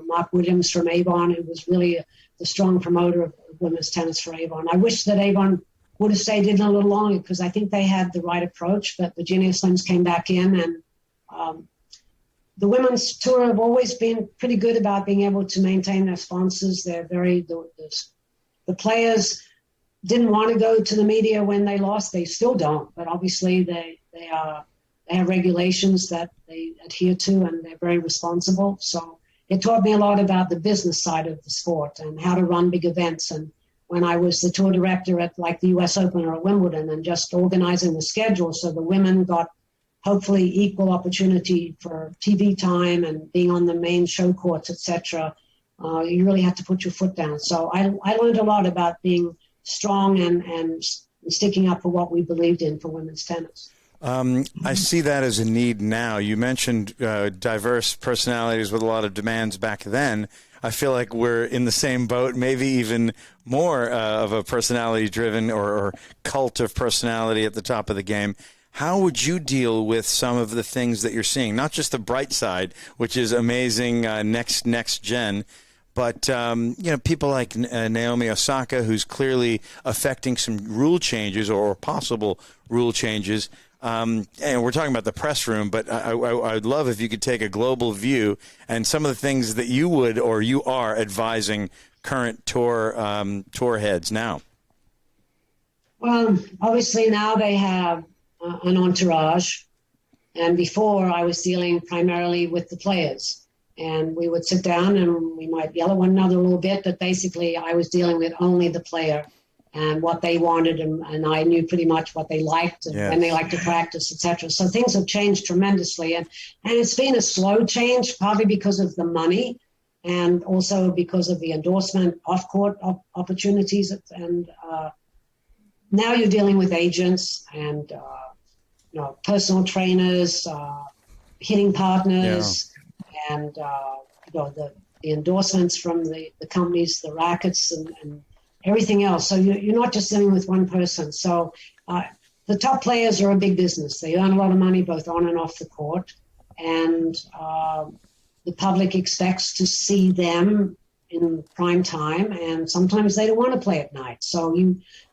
Mark Williams from Avon, who was really the strong promoter of women's tennis for Avon. I wish that Avon would have stayed in a little longer because I think they had the right approach, but Virginia Slims came back in, and the women's tour have always been pretty good about being able to maintain their sponsors. They're the players didn't want to go to the media when they lost. They still don't, but obviously they have regulations that they adhere to, and they're very responsible. So it taught me a lot about the business side of the sport and how to run big events. And when I was the tour director at like the US Open or at Wimbledon, and just organizing the schedule so the women got hopefully equal opportunity for TV time and being on the main show courts, etc. You really have to put your foot down. So I learned a lot about being strong and sticking up for what we believed in for women's tennis. I see that as a need now. You mentioned diverse personalities with a lot of demands back then. I feel like we're in the same boat, maybe even more of a personality-driven or cult of personality at the top of the game. How would you deal with some of the things that you're seeing? Not just the bright side, which is amazing, next gen, but people like Naomi Osaka, who's clearly affecting some rule changes or possible rule changes. And we're talking about the press room, but I'd love if you could take a global view and some of the things that you would or you are advising current tour heads now. Well, obviously now they have an entourage, and before I was dealing primarily with the players, and we would sit down and we might yell at one another a little bit, but basically I was dealing with only the player and what they wanted, and I knew pretty much what they liked and when they liked to practice, etc. So things have changed tremendously, and it's been a slow change, probably because of the money and also because of the endorsement off-court opportunities, and now you're dealing with agents and personal trainers, hitting partners, and the endorsements from the companies, the rackets, and everything else. So you're not just dealing with one person. So the top players are a big business. They earn a lot of money both on and off the court, and the public expects to see them in prime time, and sometimes they don't want to play at night. So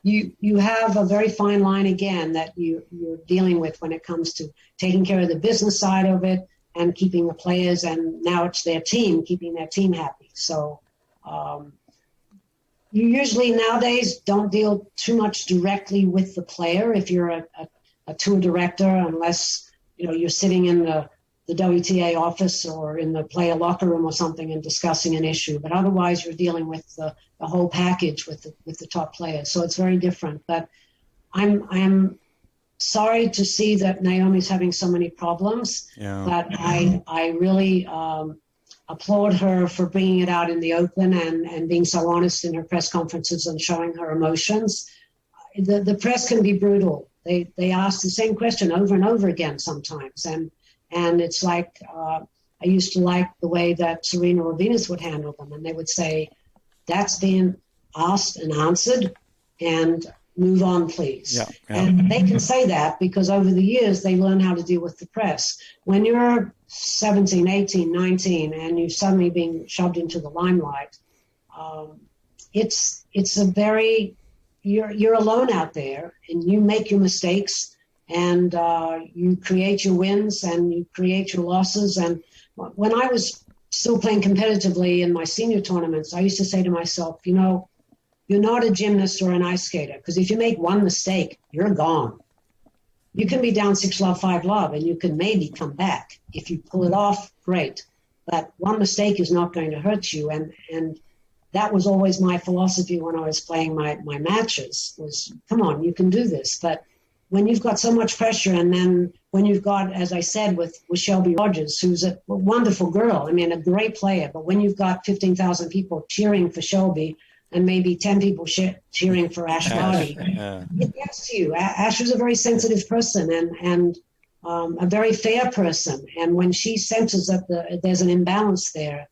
you have a very fine line again that you're dealing with when it comes to taking care of the business side of it and keeping the players, and now it's their team, keeping their team happy. So you usually nowadays don't deal too much directly with the player if you're a tour director, unless you're sitting in the WTA office or in the player locker room or something and discussing an issue. But otherwise, you're dealing with the whole package with the top players. So it's very different. But I'm sorry to see that Naomi's having so many problems. Yeah. But I really applaud her for bringing it out in the open and being so honest in her press conferences and showing her emotions. The press can be brutal. They ask the same question over and over again sometimes, and it's like I used to like the way that Serena or Venus would handle them, and they would say, "That's being asked and answered, and move on, please." Yeah. And they can say that because over the years they learn how to deal with the press. When you're 17, 18, 19, and you're suddenly being shoved into the limelight, it's a very you're alone out there, and you make your mistakes, and you create your wins and you create your losses, and when I was still playing competitively in my senior tournaments, I used to say to myself, you know, you're not a gymnast or an ice skater, because if you make one mistake, you're gone. You can be down 6-love, 5-love, and you can maybe come back. If you pull it off, great. But one mistake is not going to hurt you. And that was always my philosophy when I was playing my matches was, come on, you can do this. But when you've got so much pressure, and then when you've got, as I said, with Shelby Rogers, who's a wonderful girl, I mean, a great player, but when you've got 15,000 people cheering for Shelby and maybe 10 people cheering for Ash Barty, it gets to you. Ash was a very sensitive person and a very fair person. And when she senses that there's an imbalance there,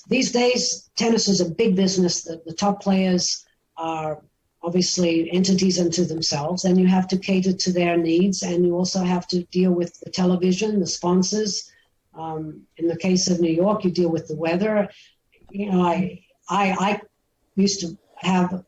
these days, tennis is a big business. The top players are obviously entities unto themselves, and you have to cater to their needs, and you also have to deal with the television, the sponsors. In the case of New York, you deal with the weather. You know, I used to have a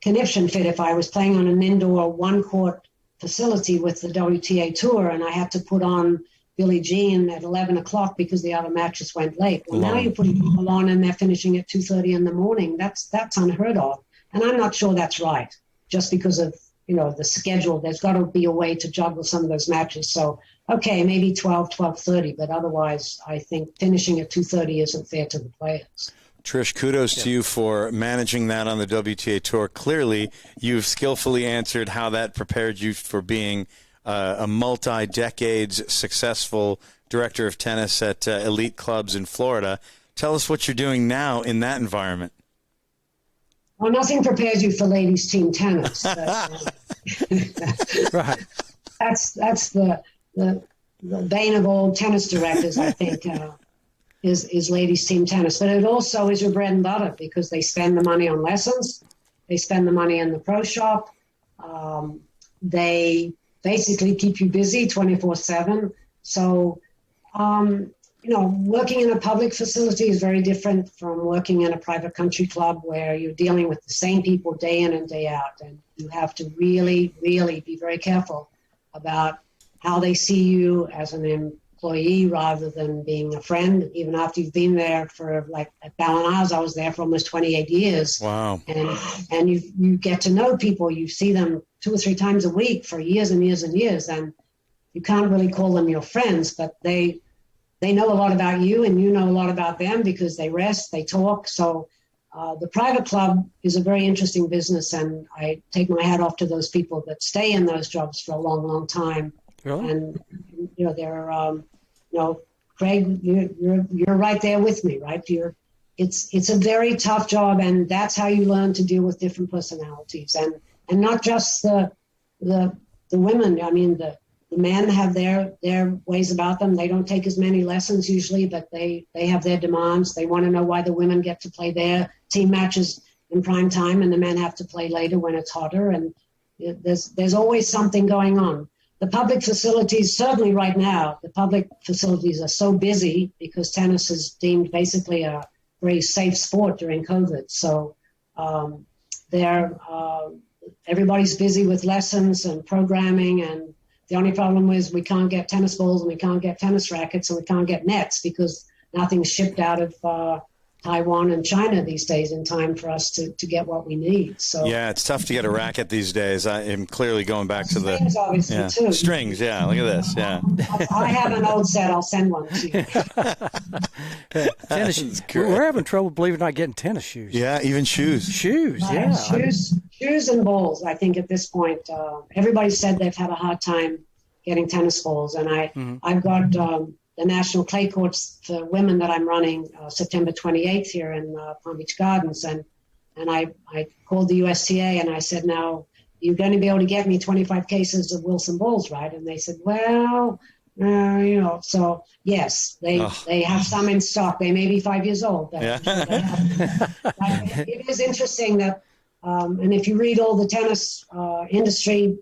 conniption fit if I was playing on an indoor one-court facility with the WTA Tour, and I had to put on Billie Jean at 11 o'clock because the other matches went late. Well, now you're putting people on and they're finishing at 2:30 in the morning. That's unheard of. And I'm not sure that's right, just because of, you know, the schedule. There's got to be a way to juggle some of those matches. So, okay, maybe 12:30, but otherwise I think finishing at 2:30 isn't fair to the players. Trish, kudos to you for managing that on the WTA Tour. Clearly, you've skillfully answered how that prepared you for being a multi-decades successful director of tennis at elite clubs in Florida. Tell us what you're doing now in that environment. Well, nothing prepares you for ladies team tennis. Right. That's the bane of all tennis directors, I think, is ladies team tennis. But it also is your bread and butter because they spend the money on lessons. They spend the money in the pro shop. They basically keep you busy 24/7. So, you know, working in a public facility is very different from working in a private country club where you're dealing with the same people day in and day out. And you have to really, really be very careful about how they see you as an employee rather than being a friend, even after you've been there for, like, at Ballina's, I was there for almost 28 years. Wow. And you get to know people. You see them 2 or 3 times a week for years and years and years. And you can't really call them your friends, but they know a lot about you and you know a lot about them because they rest, they talk. So the private club is a very interesting business, and I take my hat off to those people that stay in those jobs for a long, long time. Really? And, you know, they're, you know, Craig, you're right there with me, right? It's a very tough job, and that's how you learn to deal with different personalities. And not just the women. I mean, the men have their ways about them. They don't take as many lessons usually, but they have their demands. They want to know why the women get to play their team matches in prime time and the men have to play later when it's hotter. And there's always something going on. The public facilities, certainly right now, the public facilities are so busy because tennis is deemed basically a very safe sport during COVID. So everybody's busy with lessons and programming, and the only problem is we can't get tennis balls and we can't get tennis rackets and we can't get nets because nothing's shipped out of Taiwan and China these days in time for us to get what we need. So yeah, it's tough to get a racket these days. I am clearly going back to the strings, obviously, too. Strings. Yeah, look at this. Yeah, I have an old set. I'll send one to you. Tennis shoes. We're having trouble, believe it or not, getting tennis shoes. Yeah, even shoes. Shoes, yeah. Shoes and balls. I think at this point, everybody said they've had a hard time getting tennis balls, and I've got the National Clay Courts for women that I'm running September 28th here in Palm Beach Gardens, and I called the USTA and I said, now you're going to be able to get me 25 cases of Wilson balls, right? And they said, well, you know, so yes, they have some in stock. They may be 5 years old. But Yeah. It is interesting that, and if you read all the tennis industry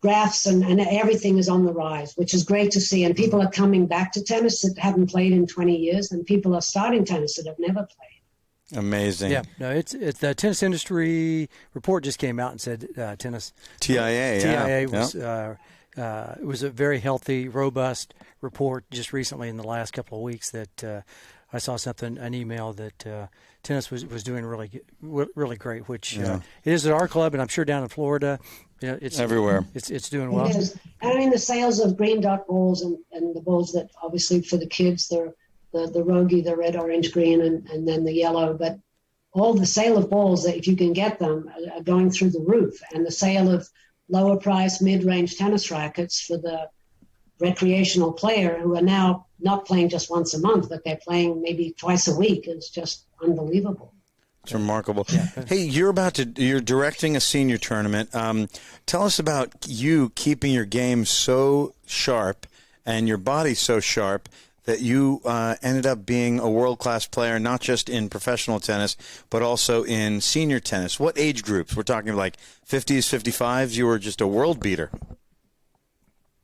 graphs and everything is on the rise, which is great to see. And people are coming back to tennis that haven't played in 20 years, and people are starting tennis that have never played. Amazing. Yeah, no, it's the tennis industry report just came out and said tennis TIA was it was a very healthy, robust report just recently in the last couple of weeks that I saw an email that tennis was doing really great, which it is at our club, and I'm sure down in Florida, it's everywhere. It's doing well. It is. And I mean, the sales of green dot balls and the balls that obviously for the kids, they're the Rogi, the red, orange, green, and then the yellow. But all the sale of balls, that if you can get them, are going through the roof. And the sale of lower price, mid-range tennis rackets for the recreational player who are now not playing just once a month, but they're playing maybe twice a week is just unbelievable. It's remarkable. Yeah. Hey, you're directing a senior tournament. Tell us about you keeping your game so sharp and your body so sharp that you ended up being a world-class player, not just in professional tennis, but also in senior tennis. What age groups? We're talking like 50s, 55s? You were just a world beater.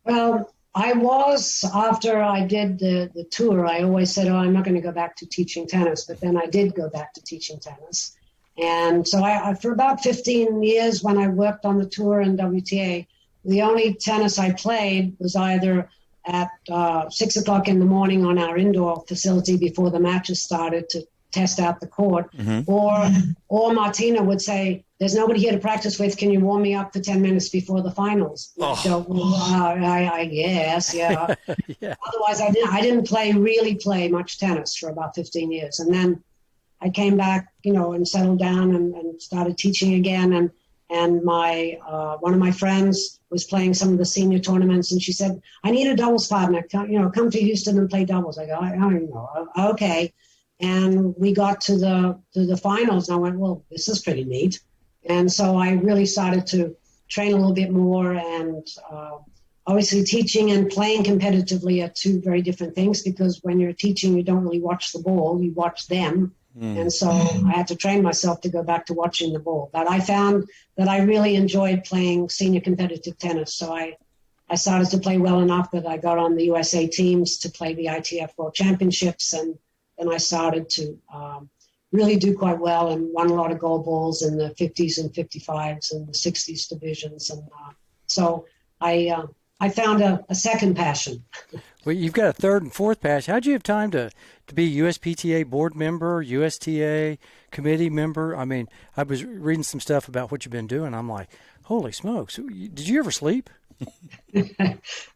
Well, I was, after I did the tour, I always said, I'm not going to go back to teaching tennis, but then I did go back to teaching tennis. And so I for about 15 years when I worked on the tour and WTA, the only tennis I played was either at 6 o'clock in the morning on our indoor facility before the matches started to test out the court, or Martina would say, there's nobody here to practice with. Can you warm me up for 10 minutes before the finals? Oh. So, I guess, yeah. Yeah. Otherwise, I didn't really play much tennis for about 15 years. And then I came back, and settled down and started teaching again. And my one of my friends was playing some of the senior tournaments, and she said, I need a doubles partner. Come to Houston and play doubles. I go, okay. And we got to the finals, and I went, well, this is pretty neat. And so I really started to train a little bit more, and obviously teaching and playing competitively are two very different things, because when you're teaching, you don't really watch the ball, you watch them. And so I had to train myself to go back to watching the ball. But I found that I really enjoyed playing senior competitive tennis. So I started to play well enough that I got on the USA teams to play the ITF World Championships. And then I started to really do quite well and won a lot of gold balls in the 50s and 55s and the 60s divisions. And so I found a second passion. Well, you've got a third and fourth passion. How'd you have time to be USPTA board member, USTA committee member? I mean, I was reading some stuff about what you've been doing. I'm like, holy smokes. Did you ever sleep?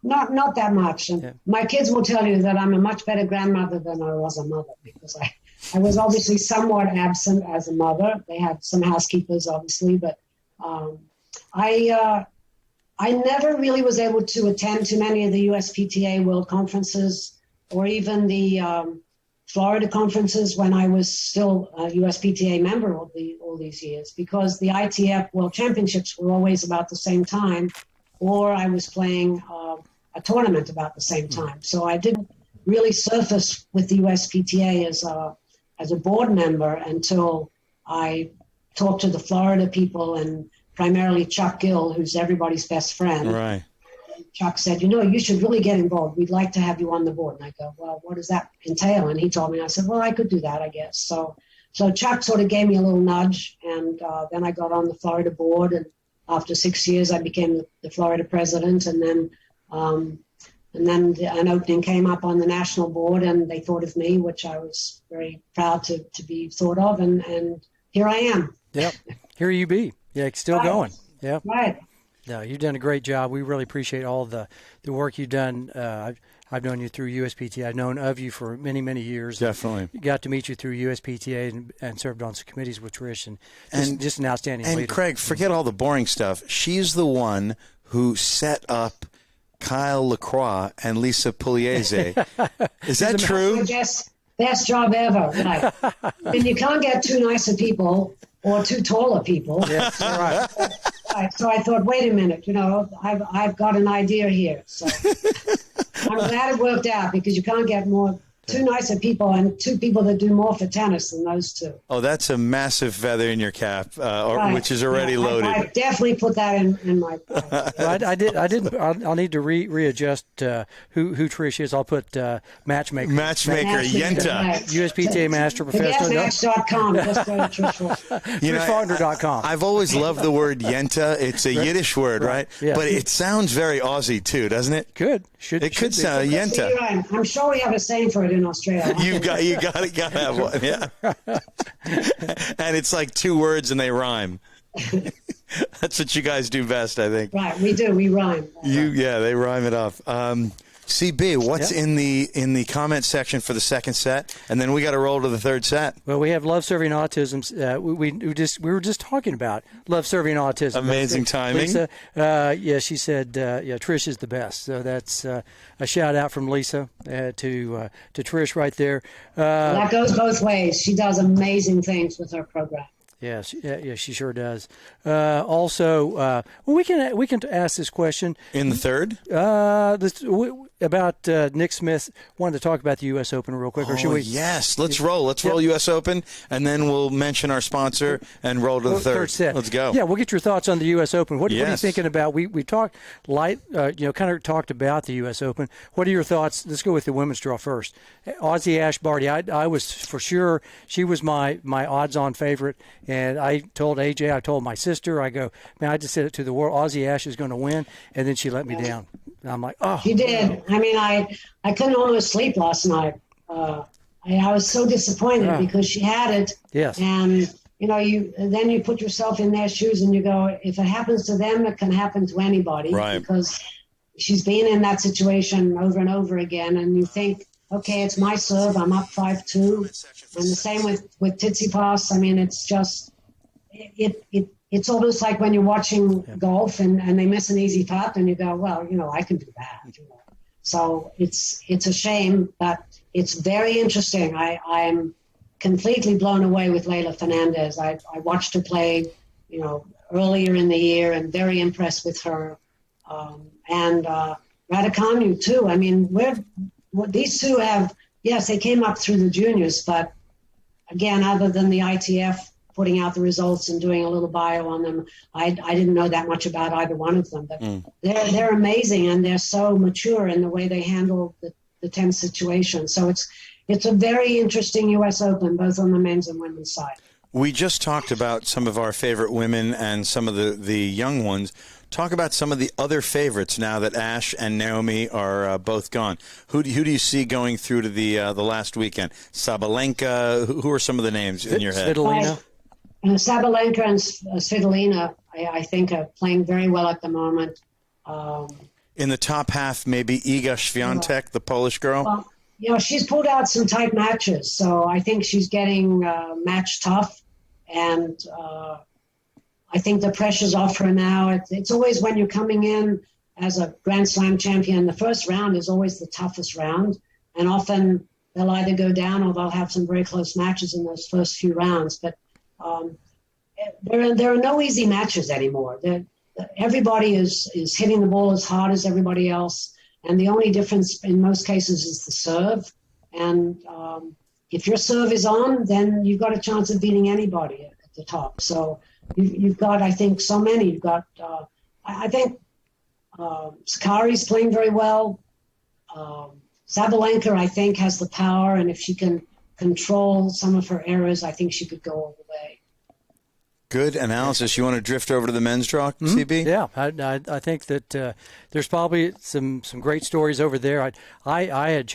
Not that much. And my kids will tell you that I'm a much better grandmother than I was a mother, because I was obviously somewhat absent as a mother. They had some housekeepers, obviously, but I never really was able to attend to many of the USPTA World Conferences or even the Florida conferences when I was still a USPTA member all these years, because the ITF World Championships were always about the same time, or I was playing a tournament about the same time. So I didn't really surface with the USPTA as a board member until I talked to the Florida people, and primarily Chuck Gill, who's everybody's best friend. Right. Chuck said, you should really get involved. We'd like to have you on the board. And I go, well, what does that entail? And he told me, I said, well, I could do that, I guess. So Chuck sort of gave me a little nudge, and then I got on the Florida board, and after 6 years, I became the Florida president, and then an opening came up on the national board, and they thought of me, which I was very proud to be thought of, and here I am. Yep, here you be. Yeah, still going. Yeah. Right. No, you've done a great job. We really appreciate all the work you've done. I've known you through USPTA. I've known of you for many, many years. Definitely. Got to meet you through USPTA and served on some committees with Trish, and just an outstanding leader. And Craig, forget all the boring stuff. She's the one who set up Kyle Lacroix and Lisa Pugliese. Is that true? Yes, best job ever. Right. And you can't get two nicer people or two taller people. Yeah, right. Right. So I thought, wait a minute, I've got an idea here. So I'm glad it worked out, because you can't get more two nicer people and two people that do more for tennis than those two. Oh, that's a massive feather in your cap, Right. which is already loaded. I definitely put that in my. I didn't. I'll need to readjust who Trish is. I'll put matchmaker. Matchmaker, Yenta. USPTA Master Professional. Match.com. Just go to Trish Faulkner. TrishFaulkner.com. I've always loved the word Yenta. It's a Yiddish word, right? Yeah. But it sounds very Aussie too, doesn't it? Good. It could sound See, Yenta. right. I'm sure we have a saying for it in Australia. You got to have one, yeah. And it's like two words and they rhyme. That's what you guys do best, I think. Right, we do. We rhyme. They rhyme it off. CB, what's in the comment section for the second set, and then we got to roll to the third set. Well, we have love serving autism. We were just talking about love serving autism. Amazing timing. Lisa, she said, Trish is the best. So that's a shout out from Lisa to Trish right there. That goes both ways. She does amazing things with her program. Yeah, she sure does. Also, we can ask this question In the third? About Nick Smith. Wanted to talk about the U.S. Open real quick, or should we? Yes, let's roll. Let's roll U.S. Open, and then we'll mention our sponsor and roll to the third set. Let's go. Yeah, we'll get your thoughts on the U.S. Open. What are you thinking about? We talked kind of talked about the U.S. Open. What are your thoughts? Let's go with the women's draw first. Aussie Ash Barty. I was for sure she was my odds-on favorite, and I told AJ, I told my sister, I go, man, I just said it to the world. Aussie Ash is going to win, and then she let me down. And I'm like, oh. She did. I mean, I couldn't almost sleep last night. I was so disappointed because she had it. Yes. And then you put yourself in their shoes and you go, if it happens to them, it can happen to anybody. Right. Because she's been in that situation over and over again, and you think, okay, it's my serve. I'm up 5-2, and the same with Tsitsipas. I mean, it's just it's almost like when you're watching golf and they miss an easy putt, and you go, well, I can do that. So it's a shame, but it's very interesting. I'm completely blown away with Leylah Fernandez. I watched her play, earlier in the year, and very impressed with her. And Raducanu too. I mean, these two have, yes, they came up through the juniors, but again, other than the ITF putting out the results and doing a little bio on them, I didn't know that much about either one of them. But they're amazing, and they're so mature in the way they handle the tense situation. So it's a very interesting U.S. Open, both on the men's and women's side. We just talked about some of our favorite women and some of the young ones. Talk about some of the other favorites now that Ash and Naomi are both gone. Who do you see going through to the last weekend? Sabalenka. Who are some of the names in your head? Svitolina. Sabalenka and Svitolina, I think, are playing very well at the moment. In the top half, maybe Iga Świątek, the Polish girl. Well, she's pulled out some tight matches, so I think she's getting match tough, and I think the pressure's off her now. It's always when you're coming in as a Grand Slam champion, the first round is always the toughest round, and often they'll either go down or they'll have some very close matches in those first few rounds. But there are no easy matches anymore. Everybody is hitting the ball as hard as everybody else, and the only difference in most cases is the serve. And if your serve is on, then you've got a chance of beating anybody at the top. So you've got, I think, so many. You've got, I think, Sakari's playing very well. Sabalenka, I think, has the power, and if she can control some of her errors, I think she could go all the way. Good analysis. You want to drift over to the men's draw, CB? Yeah, I think that there's probably some great stories over there. I had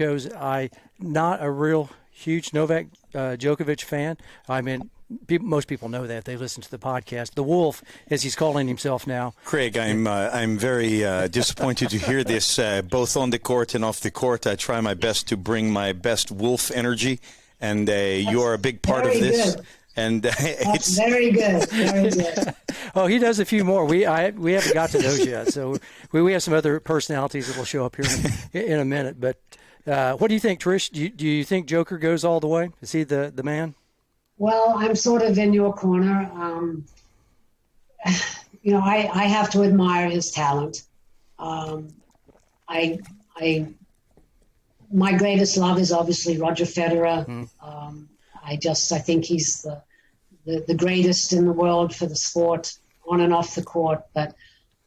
not a real huge Novak Djokovic fan. I mean, most people know that. They listen to the podcast. The Wolf, as he's calling himself now. Craig, I'm very disappointed to hear this. Both on the court and off the court, I try my best to bring my best Wolf energy, and you are a big part of this. Good. And it's very good. Very good. Oh, he does a few more. We haven't got to those yet. So we have some other personalities that will show up here in a minute. But what do you think, Trish? Do you think Joker goes all the way? Is he the man? Well, I'm sort of in your corner. I have to admire his talent. I my greatest love is obviously Roger Federer. I think he's the greatest in the world for the sport, on and off the court. But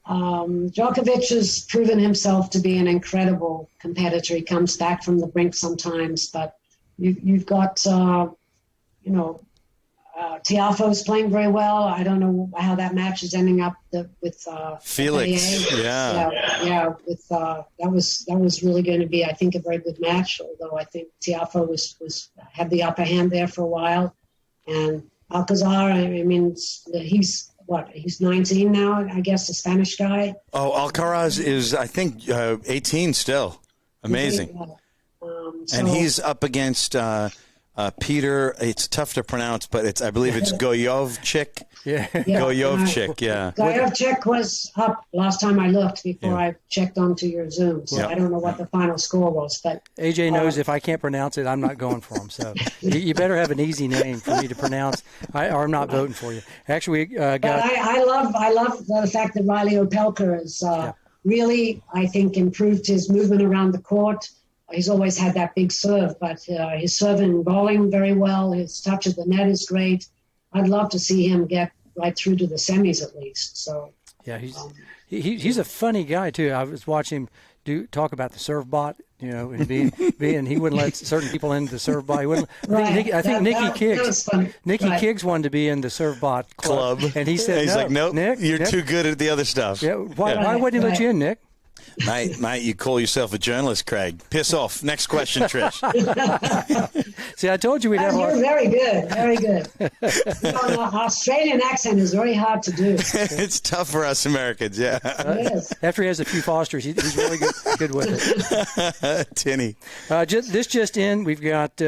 Djokovic has proven himself to be an incredible competitor. He comes back from the brink sometimes, but you've got, Tiafoe's playing very well. I don't know how that match is ending up with Felix. That was really going to be, I think, a very good match. Although I think Tiafoe had the upper hand there for a while, and Alcazar. I mean, he's 19 now. I guess the Spanish guy. Oh, Alcaraz is, I think, 18 still. Amazing. And he's up against Peter. It's tough to pronounce, but I believe it's Gojovcik. Gojovcik. Gojovcik was up last time I looked before I checked onto your Zoom. So I don't know what the final score was, but AJ knows if I can't pronounce it, I'm not going for him. So you better have an easy name for me to pronounce, or I'm not voting for you. Actually, but I love the fact that Riley Opelka has really, I think, improved his movement around the court. He's always had that big serve, but his serving and bowling very well. His touch of the net is great. I'd love to see him get right through to the semis at least. So yeah, he's a funny guy too. I was watching him talk about the serve bot, and being he wouldn't let certain people into the serve bot. He wouldn't. I think Nikki Kiggs wanted to be in the serve bot club, and he said, he's no, like, nope, Nick, you're too good at the other stuff. Yeah, why wouldn't he let you in, Nick? Mate, you call yourself a journalist, Craig. Piss off. Next question, Trish. See, I told you we'd have. You're very good, very good. The Australian accent is very hard to do. It's tough for us Americans, yeah. It is. After he has a few Fosters, he's really good with it. Tinny. This just in, we've got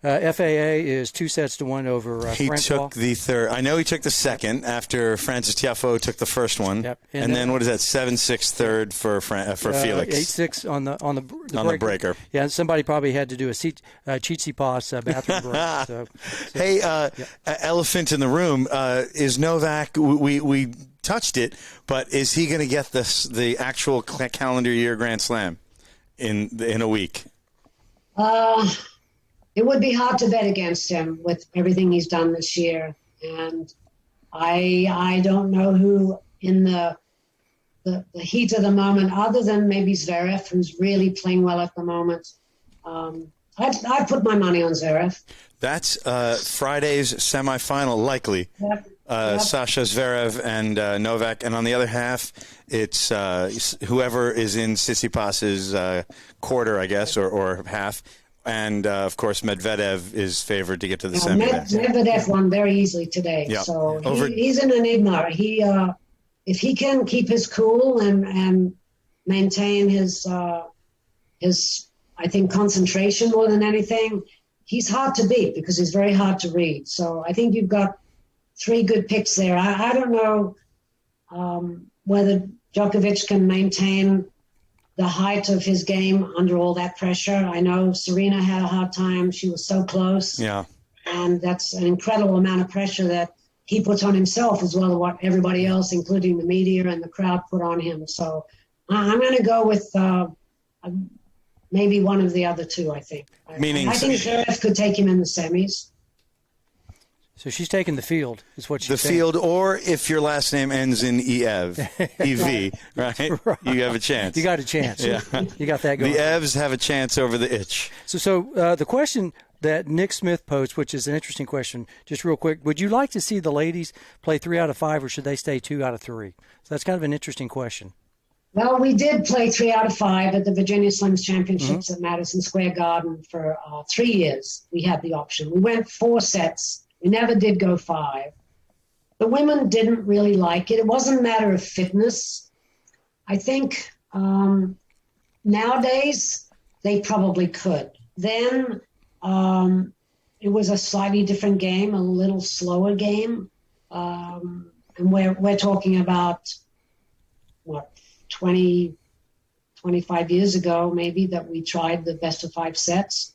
FAA is 2-1 over He Francois. took the third. I know he took the second after Francis Tiafoe took the first one. Yep. And then what is that? 7-6 third for Felix. 8-6 on the breaker. Yeah, and somebody probably had to do a Cheatsy Pass bathroom break. So, hey, elephant in the room is Novak. We touched it, but is he going to get the actual calendar year Grand Slam in a week? It would be hard to bet against him with everything he's done this year, and I don't know who in the heat of the moment, other than maybe Zverev, who's really playing well at the moment. I'd put my money on Zverev. That's Friday's semifinal, likely. Yep. Sasha Zverev and Novak, and on the other half, it's whoever is in Tsitsipas's quarter, I guess, or half. And, of course, Medvedev is favored to get to the semi. Medvedev won very easily today. Yep. So he's an enigma. If he can keep his cool and maintain his, I think, concentration more than anything, he's hard to beat because he's very hard to read. So I think you've got three good picks there. I don't know whether Djokovic can maintain the height of his game under all that pressure. I know Serena had a hard time. She was so close. Yeah. And that's an incredible amount of pressure that he puts on himself as well as what everybody else, including the media and the crowd, put on him. So I'm going to go with maybe one of the other two, I think. I think Zverev could take him in the semis. So she's taking the field, is what she's saying. The field, or if your last name ends in EV, right? You have a chance. You got a chance. Yeah. You got that going. The Evs have a chance over the itch. So the question that Nick Smith posed, which is an interesting question, just real quick, would you like to see the ladies play 3 out of 5, or should they stay 2 out of 3? So that's kind of an interesting question. Well, we did play 3 out of 5 at the Virginia Slims Championships at Madison Square Garden for 3 years. We had the option. We went 4 sets. We never did go 5. The women didn't really like it. It wasn't a matter of fitness. I think nowadays they probably could. Then it was a slightly different game, a little slower game. And we're talking about, 20, 25 years ago maybe, that we tried the best of 5 sets.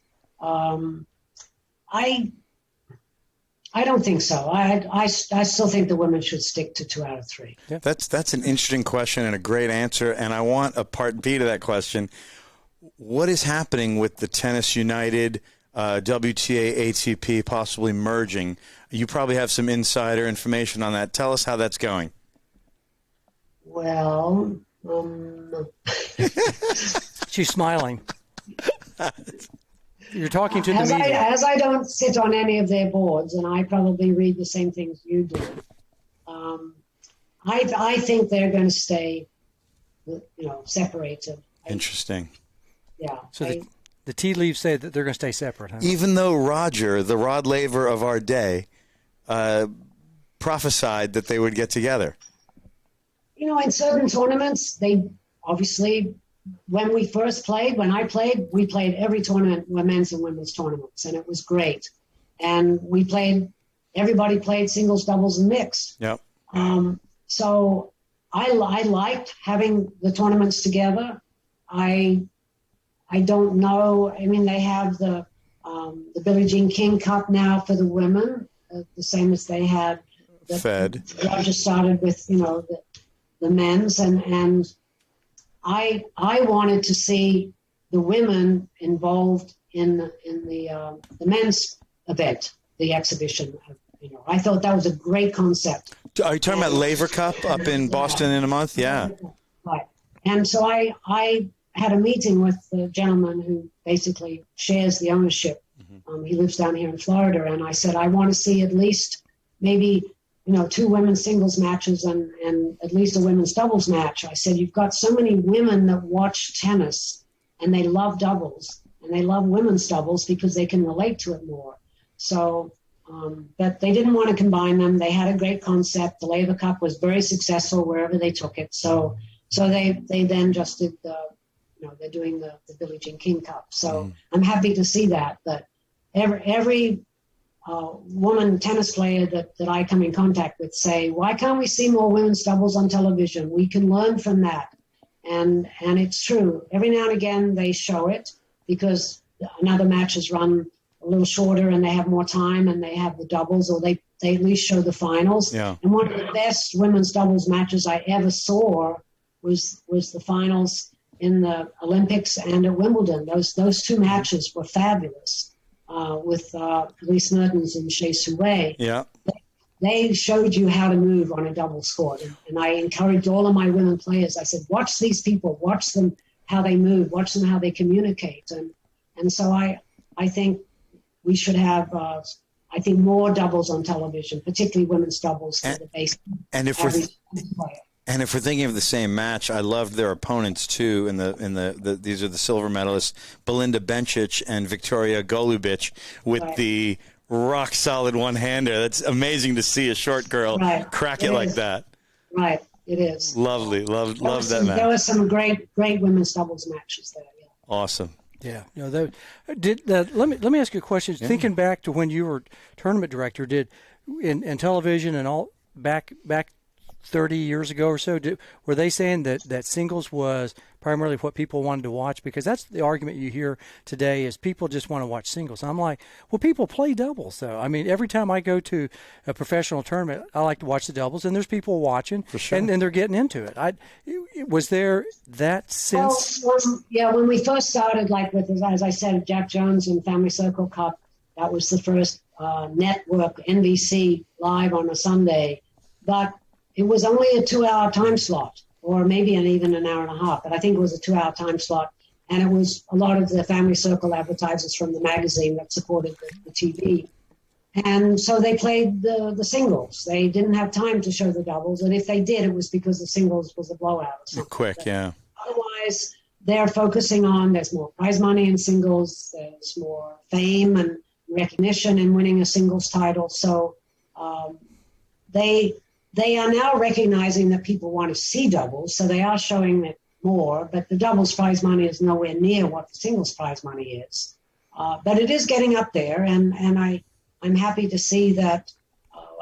I don't think so. I still think the women should stick to 2 out of 3. Yeah. That's an interesting question and a great answer, and I want a part B to that question. What is happening with the Tennis United, WTA, ATP possibly merging? You probably have some insider information on that. Tell us how that's going. Well, she's smiling. You're talking to the media. As I don't sit on any of their boards, and I probably read the same things you do, I think they're going to stay, separated. Interesting. Yeah. So the tea leaves say that they're going to stay separate, huh? Even though Roger, the Rod Laver of our day, prophesied that they would get together. In certain tournaments, they obviously, when I played, we played every tournament, men's and women's tournaments, and it was great. And everybody played singles, doubles, and mixed. Yep. So I liked having the tournaments together. I don't know. I mean, they have the Billie Jean King Cup now for the women, the same as they had. Fed. Roger started with, the men's, and I wanted to see the women involved in the men's event, the exhibition. I thought that was a great concept. Are you talking about Laver Cup up in Boston in a month? Yeah. Right. And so I had a meeting with the gentleman who basically shares the ownership. He lives down here in Florida, and I said, I want to see at least maybe 2 women's singles matches and at least a women's doubles match. I said, you've got so many women that watch tennis and they love doubles and they love women's doubles because they can relate to it more. So, but they didn't want to combine them. They had a great concept. The Laver Cup was very successful wherever they took it. So they then just did they're doing the Billie Jean King Cup. So I'm happy to see that. But every woman tennis player that I come in contact with say, why can't we see more women's doubles on television? We can learn from that. And it's true. Every now and again they show it because another match is run a little shorter and they have more time and they have the doubles, or they at least show the finals. Yeah. And one of the best women's doubles matches I ever saw was the finals in the Olympics and at Wimbledon. Those 2 matches were fabulous. With Elise Mertens and Shea Souwei. Yeah. They showed you how to move on a doubles court. And I encouraged all of my women players. I said, watch these people, watch them how they move, watch them how they communicate. And so I think we should have more doubles on television, particularly women's doubles for the base. And if we're thinking of the same match, I loved their opponents too. These are the silver medalists, Belinda Bencic and Victoria Golubic, with the rock solid one-hander. That's amazing to see a short girl crack it like that. Right, it is. Lovely, love that match. There were some great women's doubles matches there. Yeah. Awesome. Yeah. Let me ask you a question. Yeah. Thinking back to when you were tournament director, in television and all back 30 years ago or so, were they saying that singles was primarily what people wanted to watch? Because that's the argument you hear today is people just want to watch singles. I'm like, well, people play doubles, though. I mean, every time I go to a professional tournament, I like to watch the doubles, and there's people watching, for sure. and they're getting into it. Was there that sense? Well, when we first started, like with, as I said, Jack Jones and Family Circle Cup, that was the first network, NBC Live on a Sunday. But it was only a 2-hour time slot, or maybe even an hour and a half, but I think it was a 2-hour time slot. And it was a lot of the Family Circle advertisers from the magazine that supported the TV. And so they played the singles. They didn't have time to show the doubles. And if they did, it was because the singles was a blowout or something. Quick, yeah. Otherwise, they're focusing on, there's more prize money in singles, there's more fame and recognition in winning a singles title. So they are now recognizing that people want to see doubles, so they are showing it more, but the doubles prize money is nowhere near what the singles prize money is. But it is getting up there, and I'm happy to see that.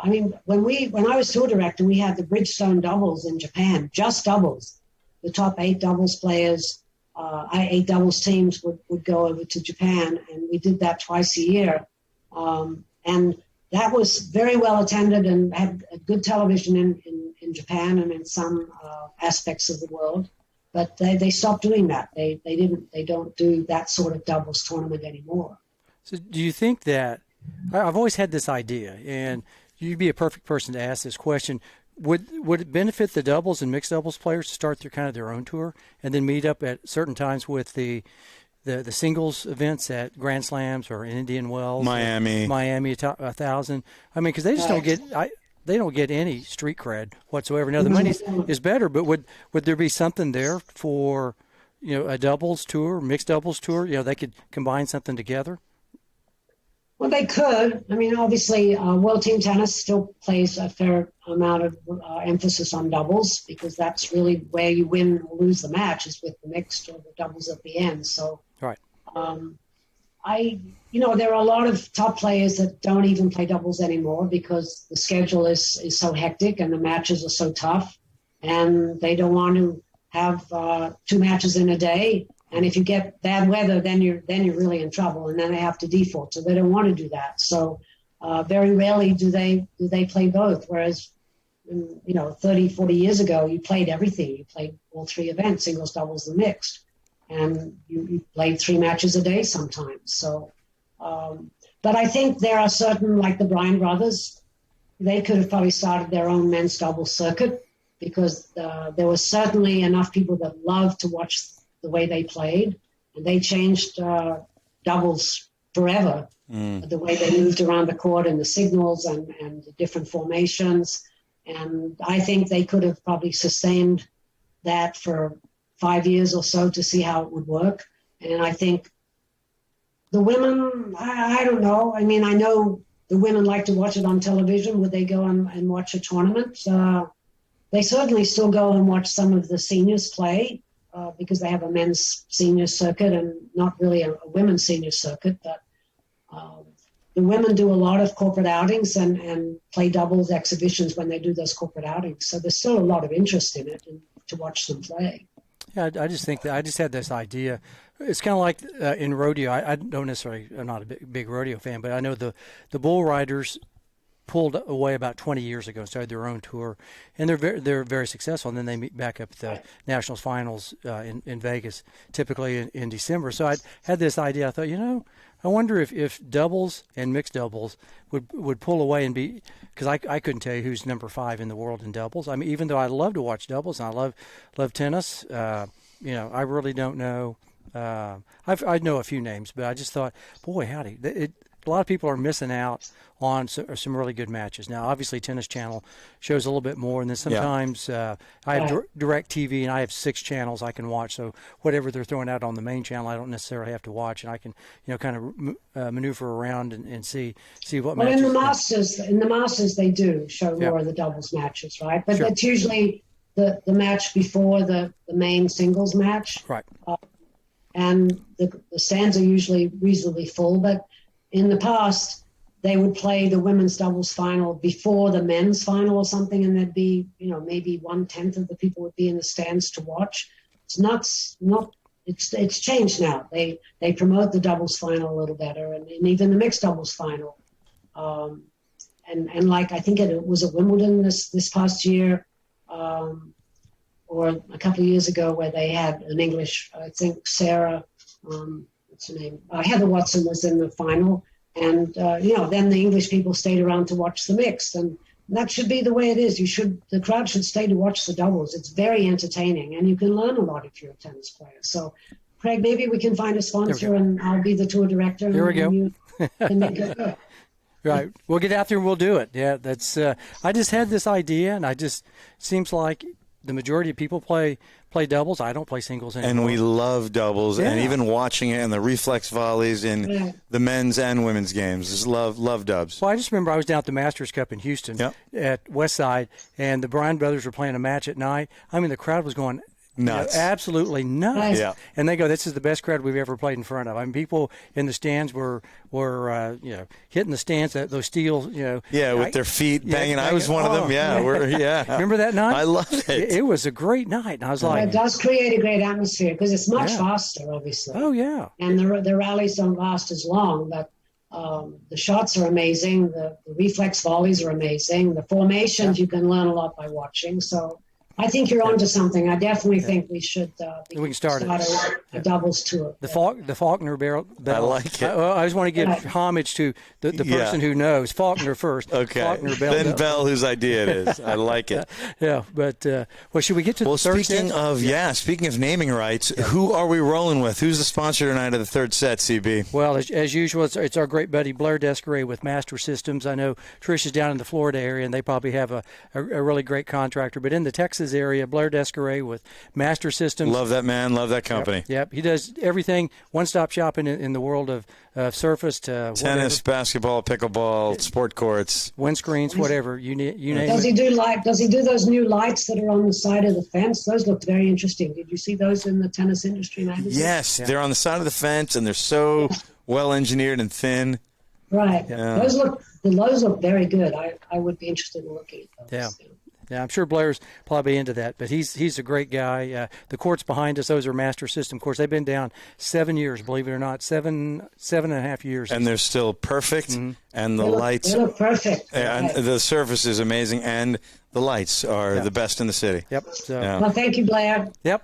When I was tour director, we had the Bridgestone doubles in Japan, just doubles. The top 8 doubles players, 8 doubles teams would go over to Japan, and we did that twice a year. And that was very well attended and had a good television in Japan and in some aspects of the world. but they stopped doing that. They don't do that sort of doubles tournament anymore. So do you think that, I've always had this idea, and you'd be a perfect person to ask this question. Would it benefit the doubles and mixed doubles players to start their own tour and then meet up at certain times with the singles events at Grand Slams or in Indian Wells, Miami 1000? I mean, because they just don't get any street cred whatsoever. Now the money is better, but would there be something there for a doubles tour, mixed doubles tour? They could combine something together. Well, they could. I mean, obviously, World Team Tennis still plays a fair amount of emphasis on doubles because that's really where you win or lose the match is with the mixed or the doubles at the end. So, right. There are a lot of top players that don't even play doubles anymore because the schedule is so hectic and the matches are so tough, and they don't want to have 2 matches in a day. And if you get bad weather, then you're really in trouble, and then they have to default. So they don't want to do that. So very rarely do they play both. Whereas, 30, 40 years ago, you played everything. You played all 3 events, singles, doubles, and mixed, and you played 3 matches a day sometimes. So, but I think there are certain, like the Bryan brothers, they could have probably started their own men's doubles circuit because there was certainly enough people that loved to watch the way they played, and they changed doubles forever. The way they moved around the court and the signals and the different formations. And I think they could have probably sustained that for 5 years or so to see how it would work. And I think the women, I don't know. I mean, I know the women like to watch it on television. Would they go and watch a tournament? They certainly still go and watch some of the seniors play. Because they have a men's senior circuit and not really a women's senior circuit. But the women do a lot of corporate outings and play doubles exhibitions when they do those corporate outings. So there's still a lot of interest in it and to watch them play. Yeah, I just think that I just had this idea. It's kind of like in rodeo. I don't necessarily, I'm not a big rodeo fan, but I know the bull riders pulled away about 20 years ago and started their own tour, and they're very successful. And then they meet back up at the Nationals finals in Vegas, typically in December. So I had this idea. I thought, I wonder if doubles and mixed doubles would pull away and be, because I couldn't tell you who's number 5 in the world in doubles. I mean, even though I love to watch doubles and I love tennis, I really don't know. I know a few names, but I just thought, boy, howdy. A lot of people are missing out on some really good matches. Now, obviously, Tennis Channel shows a little bit more, and then sometimes I have Direct TV, and I have 6 channels I can watch. So whatever they're throwing out on the main channel, I don't necessarily have to watch, and I can, kind of maneuver around and see what matches. Well, in the Masters, they do show more of the doubles matches, right? But that's usually the match before the main singles match, right? And the stands are usually reasonably full, but in the past, they would play the women's doubles final before the men's final or something, and there'd be, maybe 1/10 of the people would be in the stands to watch. It's changed now. They promote the doubles final a little better, and even the mixed doubles final. And like I think it was at Wimbledon this past year, or a couple of years ago, where they had an English, I think Sarah. What's her name? Heather Watson was in the final, and then the English people stayed around to watch the mixed, and that should be the way it is. The crowd should stay to watch the doubles. It's very entertaining, and you can learn a lot if you're a tennis player. So, Craig, maybe we can find a sponsor, and I'll be the tour director. There we go. You can make it good. Right, we'll get out there and we'll do it. Yeah, that's. I just had this idea, and seems like the majority of people play doubles. I don't play singles anymore. And we love doubles, and even watching it and the reflex volleys in the men's and women's games. Just love dubs. Well, I just remember I was down at the Masters Cup in Houston at Westside, and the Bryan brothers were playing a match at night. I mean, the crowd was going nuts. Absolutely nuts. Right. Yeah. And they go, this is the best crowd we've ever played in front of. I mean, people in the stands were hitting the stands, those steel, with their feet banging. I was one of them. Remember that night? I loved it. It was a great night. And I was like, it does create a great atmosphere because it's much faster, obviously. Oh, yeah. And the rallies don't last as long, but the shots are amazing. The reflex volleys are amazing. The formations, you can learn a lot by watching. So I think you're onto something. I definitely think we should. We can start a doubles tour. The Faulkner Bell. I like it. I just want to give homage to the person who knows. Faulkner first. Okay. Faulkner Bell. Then Bell, whose idea it is. I like it. Yeah, but should we get to the third set? Speaking of naming rights, who are we rolling with? Who's the sponsor tonight of the third set, CB? Well, as usual, it's our great buddy Blair Descaret with Master Systems. I know Trish is down in the Florida area, and they probably have a really great contractor. But in the Texas area, Blair Descaret with Master Systems. Love that man. Love that company. Yep. He does everything, one-stop shopping in the world of surface to tennis, basketball, pickleball, sport courts, windscreens, whatever you name it. Does he do those new lights that are on the side of the fence? Those look very interesting. Did you see those in the tennis industry magazine? Yes, they're on the side of the fence, and they're so well engineered and thin. Right. Yeah. Those look very good. I would be interested in looking at those. Yeah. Yeah, I'm sure Blair's probably into that, but he's a great guy. The courts behind us, those are Master System courts. They've been down 7 years, believe it or not, seven and a half years. And they're still perfect, and the lights. They look perfect. And the surface is amazing, and the lights are the best in the city. Yep. So. Yeah. Well, thank you, Blair. Yep.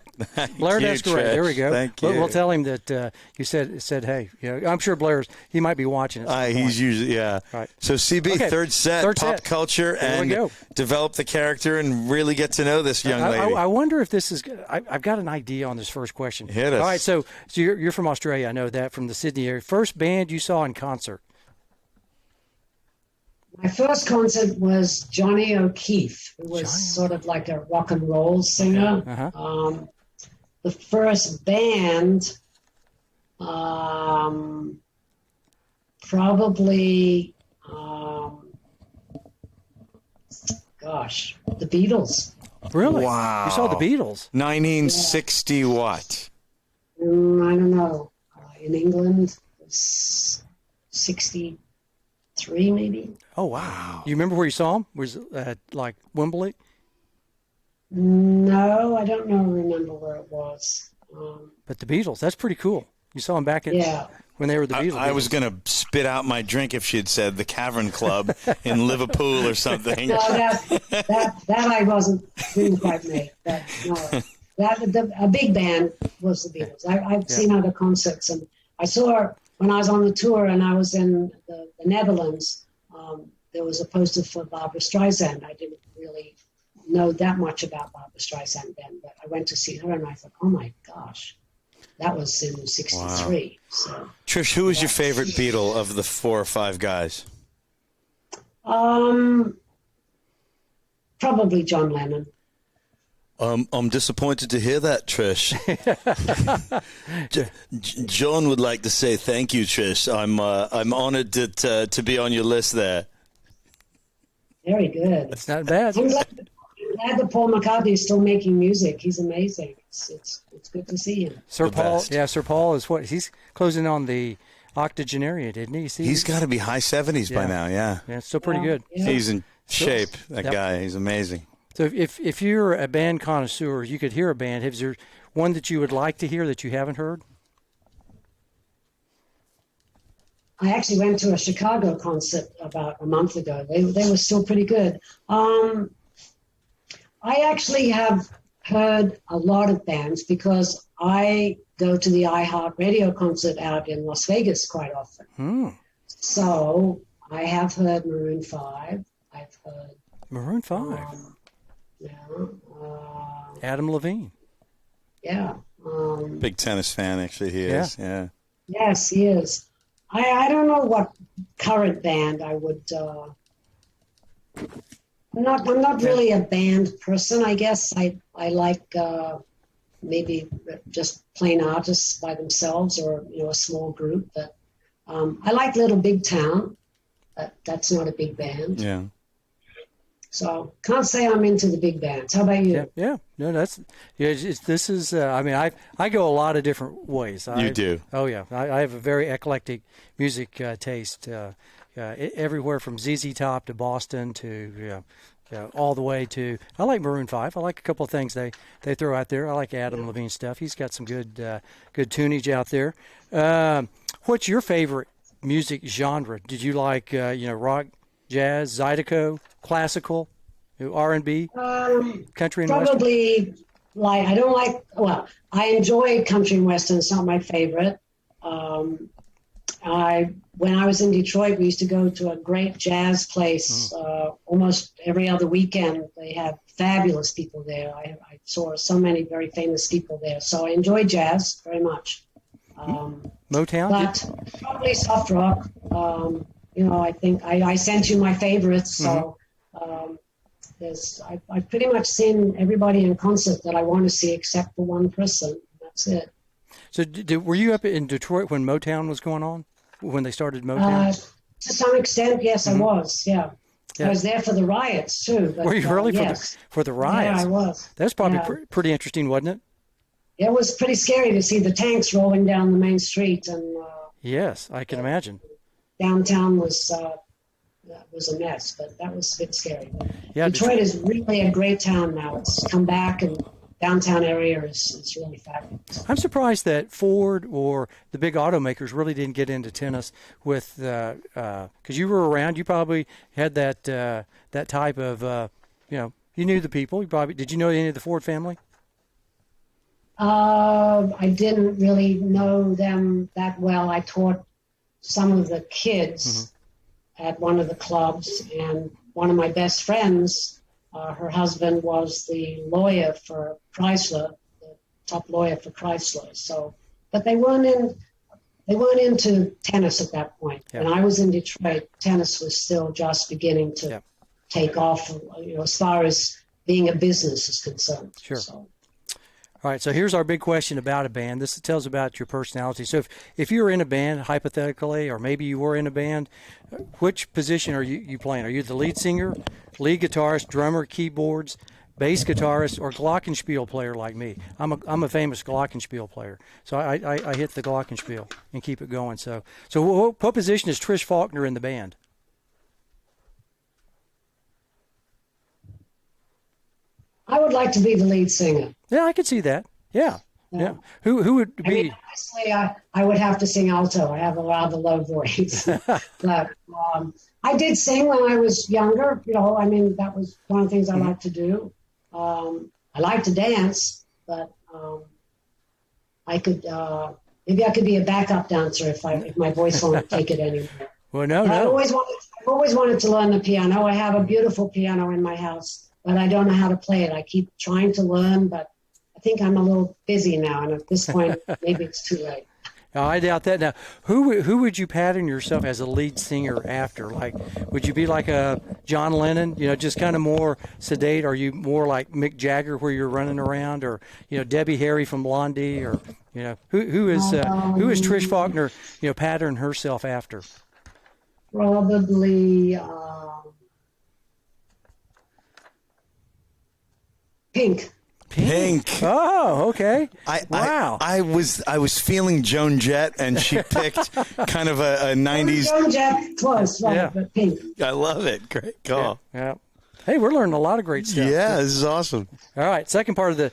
Blair, that's great. There we go. Thank you. We'll tell him that you said hey. I'm sure he might be watching it. He's usually Right. So CB, third set, pop culture, and develop the character and really get to know this young lady. I wonder if this is. I've got an idea on this first question. Hit us. All right. So you're from Australia. I know that from the Sydney area. First band you saw in concert. My first concert was Johnny O'Keefe, who was sort of like a rock and roll singer. Uh-huh. The first band, probably, the Beatles. Really? Wow. You saw the Beatles? 1960 what? I don't know. In England, it was 63 maybe. Oh, wow. You remember where you saw them? Was it like Wimbledon? No, I don't remember where it was. But the Beatles, that's pretty cool. You saw them back when they were the Beatles. I was going to spit out my drink if she had said the Cavern Club in Liverpool or something. No, that I didn't quite make. A big band was the Beatles. I've seen other concerts, and I saw when I was on the tour and I was in the Netherlands, there was a poster for Barbra Streisand. I didn't really know that much about Barbra Streisand then, but I went to see her and I thought, oh my gosh, that was in 63. Wow. So, Trish, who was your favorite Beatle of the 4 or 5 guys? Probably John Lennon. I'm disappointed to hear that, Trish. John would like to say thank you, Trish. I'm honored to be on your list there. Very good. That's not bad. I'm glad that Paul McCartney is still making music. He's amazing. It's good to see him. Sir Paul is what? He's closing on the octogenarian, didn't he? He's got to be high 70s by now, yeah. Yeah, it's still pretty good. Yeah. He's in shape, that guy. He's amazing. So if you're a band connoisseur, you could hear a band. Is there one that you would like to hear that you haven't heard? I actually went to a Chicago concert about a month ago. They were still pretty good. I actually have heard a lot of bands because I go to the iHeartRadio concert out in Las Vegas quite often. So I have heard Maroon 5. I've heard Maroon 5. Adam Levine. Yeah. Big tennis fan, actually, he is. Yeah. Yes, he is. I don't know what current band I would. I'm not really a band person. I guess I like maybe just plain artists by themselves or a small group. But I like Little Big Town. That's not a big band. Yeah. So can't say I'm into the big bands. How about you? Yeah. No, this is. I go a lot of different ways. You do. Oh yeah, I have a very eclectic music taste. Everywhere from ZZ Top to Boston to all the way to. I like Maroon 5. I like a couple of things they throw out there. I like Adam Levine stuff. He's got some good tunage out there. What's your favorite music genre? Did you like rock, jazz, zydeco, classical, R&B, country and western? Probably I enjoy country and western. It's not my favorite. When I was in Detroit, we used to go to a great jazz place almost every other weekend. They have fabulous people there. I saw so many very famous people there. So I enjoy jazz very much. Motown? But probably soft rock. I think I sent you my favorites. So I've pretty much seen everybody in concert that I want to see except for one person. That's it. So were you up in Detroit when Motown was going on? When they started Motown? To some extent, yes, I was, yeah. I was there for the riots, too. But, were you really yes. for the riots? Yeah, I was. That's probably pretty interesting, wasn't it? It was pretty scary to see the tanks rolling down the main street. And yes, I can imagine. Downtown was a mess, but that was a bit scary. Yeah, Detroit is really a great town now. It's come back, and downtown area is really fabulous. I'm surprised that Ford or the big automakers really didn't get into tennis with because you were around. You probably had that type of you knew the people. Did you know any of the Ford family? I didn't really know them that well. I taught some of the kids at one of the clubs, and one of my best friends. Her husband was the lawyer for Chrysler, the top lawyer for Chrysler. So, but they weren't into tennis at that point. Yeah. When I was in Detroit, tennis was still just beginning to take off. As far as being a business is concerned. Sure. So. All right, so here's our big question about a band. This tells about your personality. So if you were in a band, hypothetically, or maybe you were in a band, which position are you playing? Are you the lead singer, lead guitarist, drummer, keyboards, bass guitarist, or glockenspiel player like me? I'm a famous glockenspiel player, so I hit the glockenspiel and keep it going. So what position is Trish Faulkner in the band? I would like to be the lead singer. Yeah, I could see that. Yeah. Who would be? I mean, honestly, I would have to sing alto. I have a rather low voice. But I did sing when I was younger. That was one of the things I liked to do. I like to dance, but maybe I could be a backup dancer if my voice won't take it anymore. Well, no. I've always wanted to learn the piano. I have a beautiful piano in my house, but I don't know how to play it. I keep trying to learn, but I think I'm a little busy now, and at this point, maybe it's too late. No, I doubt that. Now, who would you pattern yourself as a lead singer after? Like, would you be like a John Lennon, just kind of more sedate? Are you more like Mick Jagger, where you're running around, or Debbie Harry from Blondie, or who is Trish Faulkner, pattern herself after? Probably Pink. Pink. Oh, okay. Wow. I was feeling Joan Jett, and she picked kind of a 90s. Joan Jett, close, right? But Pink. I love it. Great call. Yeah. Hey, we're learning a lot of great stuff. Yeah, this is awesome. All right, second part of the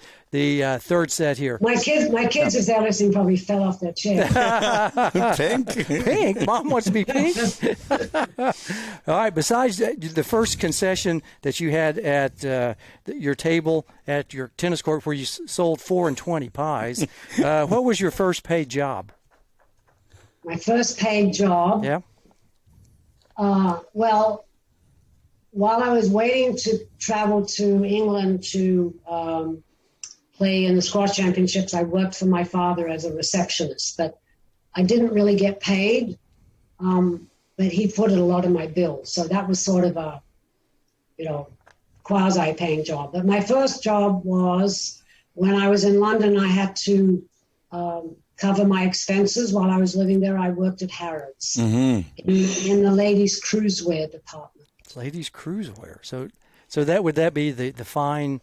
third set here. My kids, if they're listening, probably fell off their chair. Pink? Mom wants to be pink? All right, besides the first concession that you had at your table at your tennis court where you sold 4 and 20 pies, what was your first paid job? My first paid job? Yeah. Well, while I was waiting to travel to England to play in the squash championships, I worked for my father as a receptionist, but I didn't really get paid, but he footed a lot of my bills. So that was sort of a, quasi-paying job. But my first job was when I was in London, I had to cover my expenses while I was living there. I worked at Harrods in the ladies' cruisewear department. Ladies' cruisewear. So would that be the fine,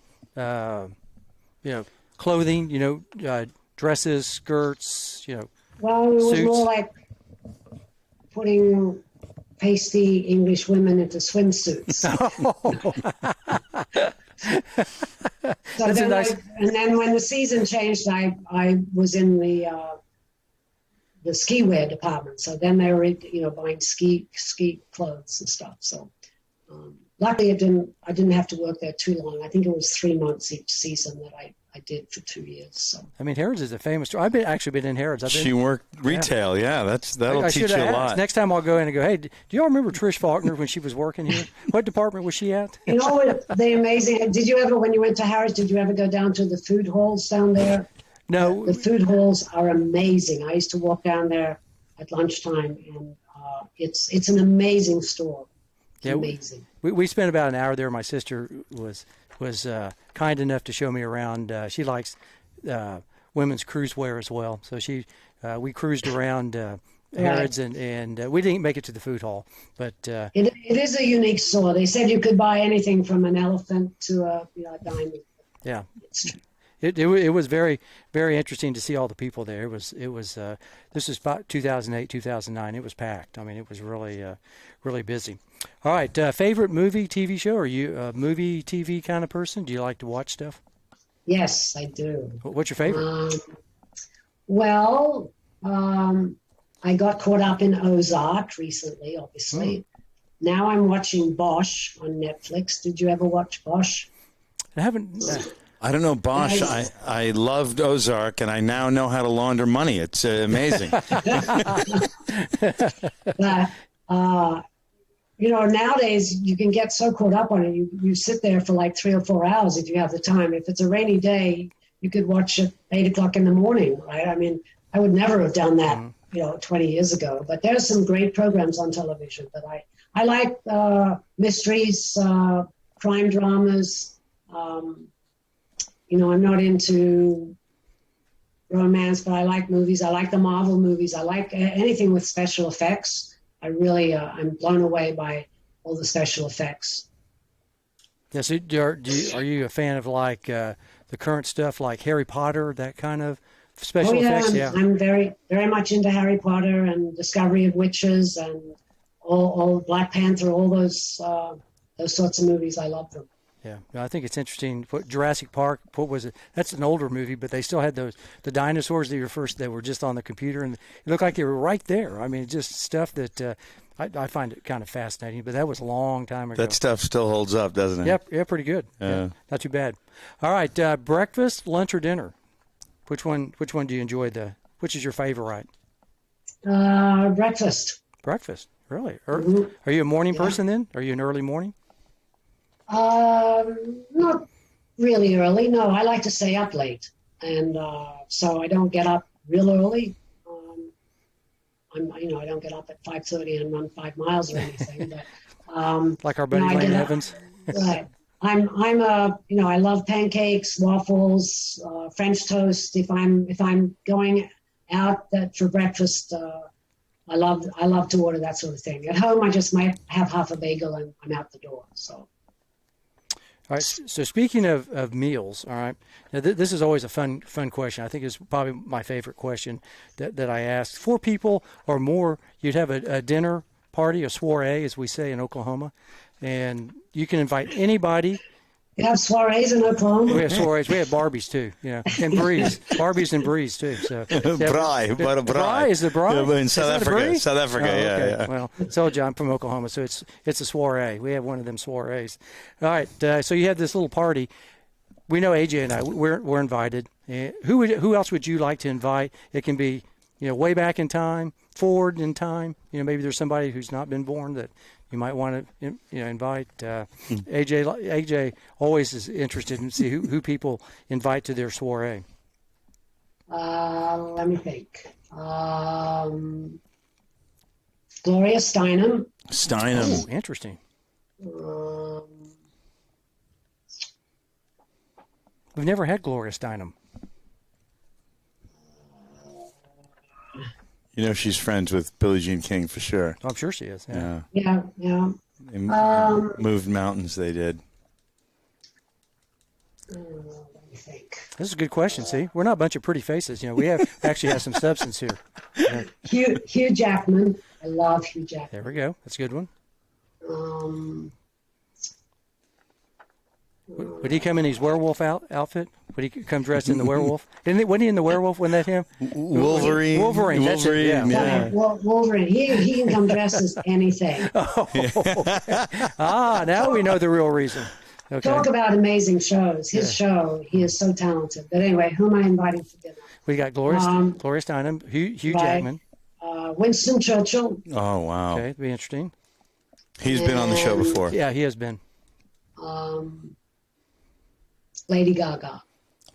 clothing, dresses, skirts, Well, it was suits? more like putting pasty English women into swimsuits. And then when the season changed, I was in the ski wear department. So then they were, buying ski clothes and stuff. So luckily I didn't have to work there too long. I think it was 3 months each season that I did for 2 years. So I mean, Harrods is a famous store. I've actually been in Harrods. She worked retail. Yeah, that'll teach you a lot. Next time I'll go in and go, hey, do y'all remember Trish Faulkner when she was working here? What department was she at? You know what? The amazing. Did you ever, when you went to Harrods, did you ever go down to the food halls down there? No. The food halls are amazing. I used to walk down there at lunchtime, and it's an amazing store. It's amazing. We spent about an hour there. My sister was kind enough to show me around. She likes women's cruise wear as well, so we cruised around Harrods, and we didn't make it to the food hall, but it is a unique store. They said you could buy anything from an elephant to a diamond. Yeah, it was very, very interesting to see all the people there. It was this was about 2008, 2009. It was packed. I mean, it was really really busy. All right, favorite movie, TV show? Are you a movie, TV kind of person? Do you like to watch stuff? Yes, I do. What's your favorite? I got caught up in Ozark recently, obviously. Now I'm watching Bosch on Netflix. Did you ever watch Bosch? I haven't. I don't know, Bosch. I loved Ozark, and I now know how to launder money. It's amazing. But, nowadays you can get so caught up on it. You sit there for like 3 or 4 hours if you have the time. If it's a rainy day, you could watch at 8 o'clock in the morning, right? I mean, I would never have done that, 20 years ago. But there's some great programs on television. But I like mysteries, crime dramas. I'm not into romance, but I like movies. I like the Marvel movies. I like anything with special effects. I really, I'm blown away by all the special effects. Yes, are you a fan of like the current stuff, like Harry Potter, that kind of special effects? Yeah, I'm very, very much into Harry Potter and Discovery of Witches and all Black Panther, all those sorts of movies. I love them. Yeah, I think it's interesting. Jurassic Park, what was it? That's an older movie, but they still had the dinosaurs that were just on the computer, and it looked like they were right there. I mean, just stuff that I find it kind of fascinating, but that was a long time ago. That stuff still holds up, doesn't it? Yeah, pretty good. Yeah, not too bad. All right, breakfast, lunch, or dinner? Which one do you enjoy? Which is your favorite? Breakfast. Breakfast, really? Mm-hmm. Are you a morning person then? Are you an early morning? Not really early. No, I like to stay up late, and so I don't get up real early. I don't get up at 5:30 and run 5 miles or anything. But like our buddy Lane Evans. Right. I love pancakes, waffles, French toast. If I'm going out for breakfast, I love to order that sort of thing. At home, I just might have half a bagel and I'm out the door. So. All right. So speaking of meals, all right. Now this is always a fun question. I think it's probably my favorite question that I ask. 4 people or more, you'd have a dinner party, a soiree, as we say in Oklahoma, and you can invite anybody. You have soirees in Oklahoma? We have soirees. We have Barbies too. Yeah, and Breeze. Barbies and Breeze too. So Braai, but a braai. Braai is the braai. Yeah, in South Africa. South Africa. Yeah. Well, told you I'm from Oklahoma, so it's a soiree. We have one of them soirees. All right. So you have this little party. We know AJ and I. We're invited. Who else would you like to invite? It can be way back in time, forward in time. Maybe there's somebody who's not been born that you might want to invite. AJ always is interested in see who people invite to their soiree. Let me think. Gloria Steinem. Steinem. Oh, interesting. We've never had Gloria Steinem. She's friends with Billie Jean King for sure. I'm sure she is. Yeah. They moved mountains, they did. Let me think. This is a good question. See, we're not a bunch of pretty faces. We actually have some substance here. Yeah. Hugh Jackman. I love Hugh Jackman. There we go. That's a good one. Would he come in his werewolf outfit? when he come dressed in the werewolf. Wasn't he in the werewolf? Wasn't that him? Wolverine. Wolverine. That's it. Yeah. Yeah. Wolverine. He can come dressed as anything. Now we know the real reason. Okay. Talk about amazing shows. His show, he is so talented. But anyway, who am I inviting for dinner? We got Gloria Steinem, Hugh Jackman. Winston Churchill. Oh, wow. Okay, it'd be interesting. He's been on the show before. Yeah, he has been. Lady Gaga.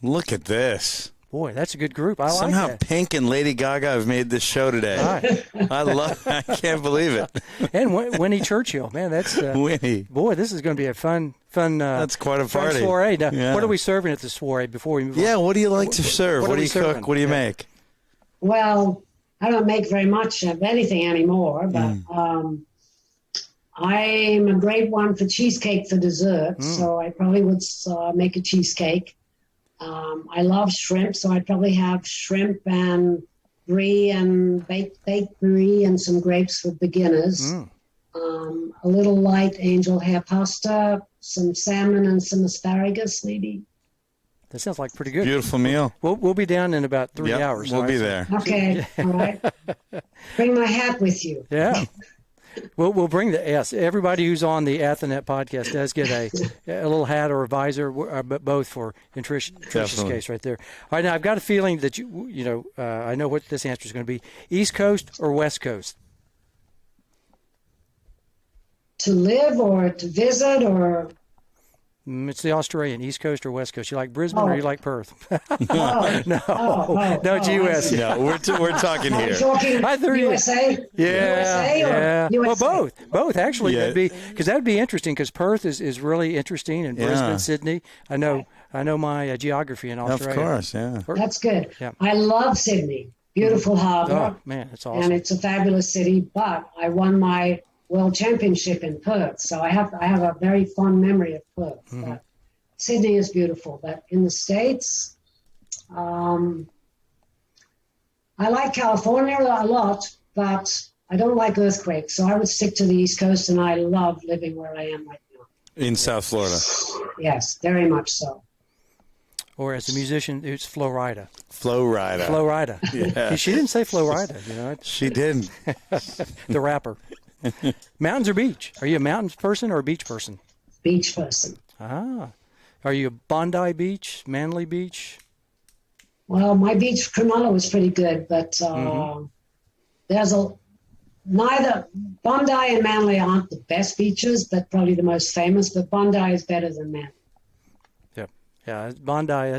Look at this. Boy, that's a good group. I Somehow like that. Pink and Lady Gaga have made this show today. Right. I can't believe it. And Winnie Churchill, man, that's Winnie. Boy, this is going to be a fun. That's quite a party. Soiree. Now, Yeah. what are we serving at the soiree before we move on? Yeah, what do you like to serve? what What are do we you serving? cook? What do you make? Well, I don't make very much of anything anymore, but I'm a great one for cheesecake for dessert, so I probably would make a cheesecake. I love shrimp, so I'd probably have shrimp and brie and baked brie and some grapes for beginners. A little light angel hair pasta, some salmon and some asparagus, maybe. That sounds like pretty good. Beautiful meal. We'll be down in about 3 hours. We'll right? be there. Okay, all right. Bring my hat with you. Yeah. We'll bring everybody who's on the Athanet podcast does get a little hat or a visor, but both for in Trish's Definitely. case right there. All right, now I've got a feeling that I know what this answer is going to be: East Coast or West Coast? To live or to visit or It's the Australian, East Coast or West Coast. You like Brisbane or you like Perth? no, it's US. No, we're talking Are you here. talking I thought you- USA? USA or yeah. USA? Well, both actually. Yeah. That'd be interesting because Perth is really interesting, and Brisbane, Yeah. Sydney. I know my geography in Of Australia. course, yeah. That's good. Yeah. I love Sydney. Beautiful harbor. Oh man, it's And awesome. it's a fabulous city, but I won my world championship in Perth, so I have a very fond memory of Perth. But Sydney is beautiful, but in the States, I like California a lot, but I don't like earthquakes, so I would stick to the East Coast, and I love living where I am right now. In South Florida. Yes, very much so. Or as a musician, it's Florida. Florida. Florida. Yeah. She didn't say Florida. She didn't. The rapper. Mountains or beach? Are you a mountains person or a beach person? Beach person. Ah. Are you Bondi Beach, Manly Beach? Well, my beach, Cronulla, was pretty good, but there's neither Bondi and Manly aren't the best beaches, but probably the most famous. But Bondi is better than Manly. Yeah, Bondi.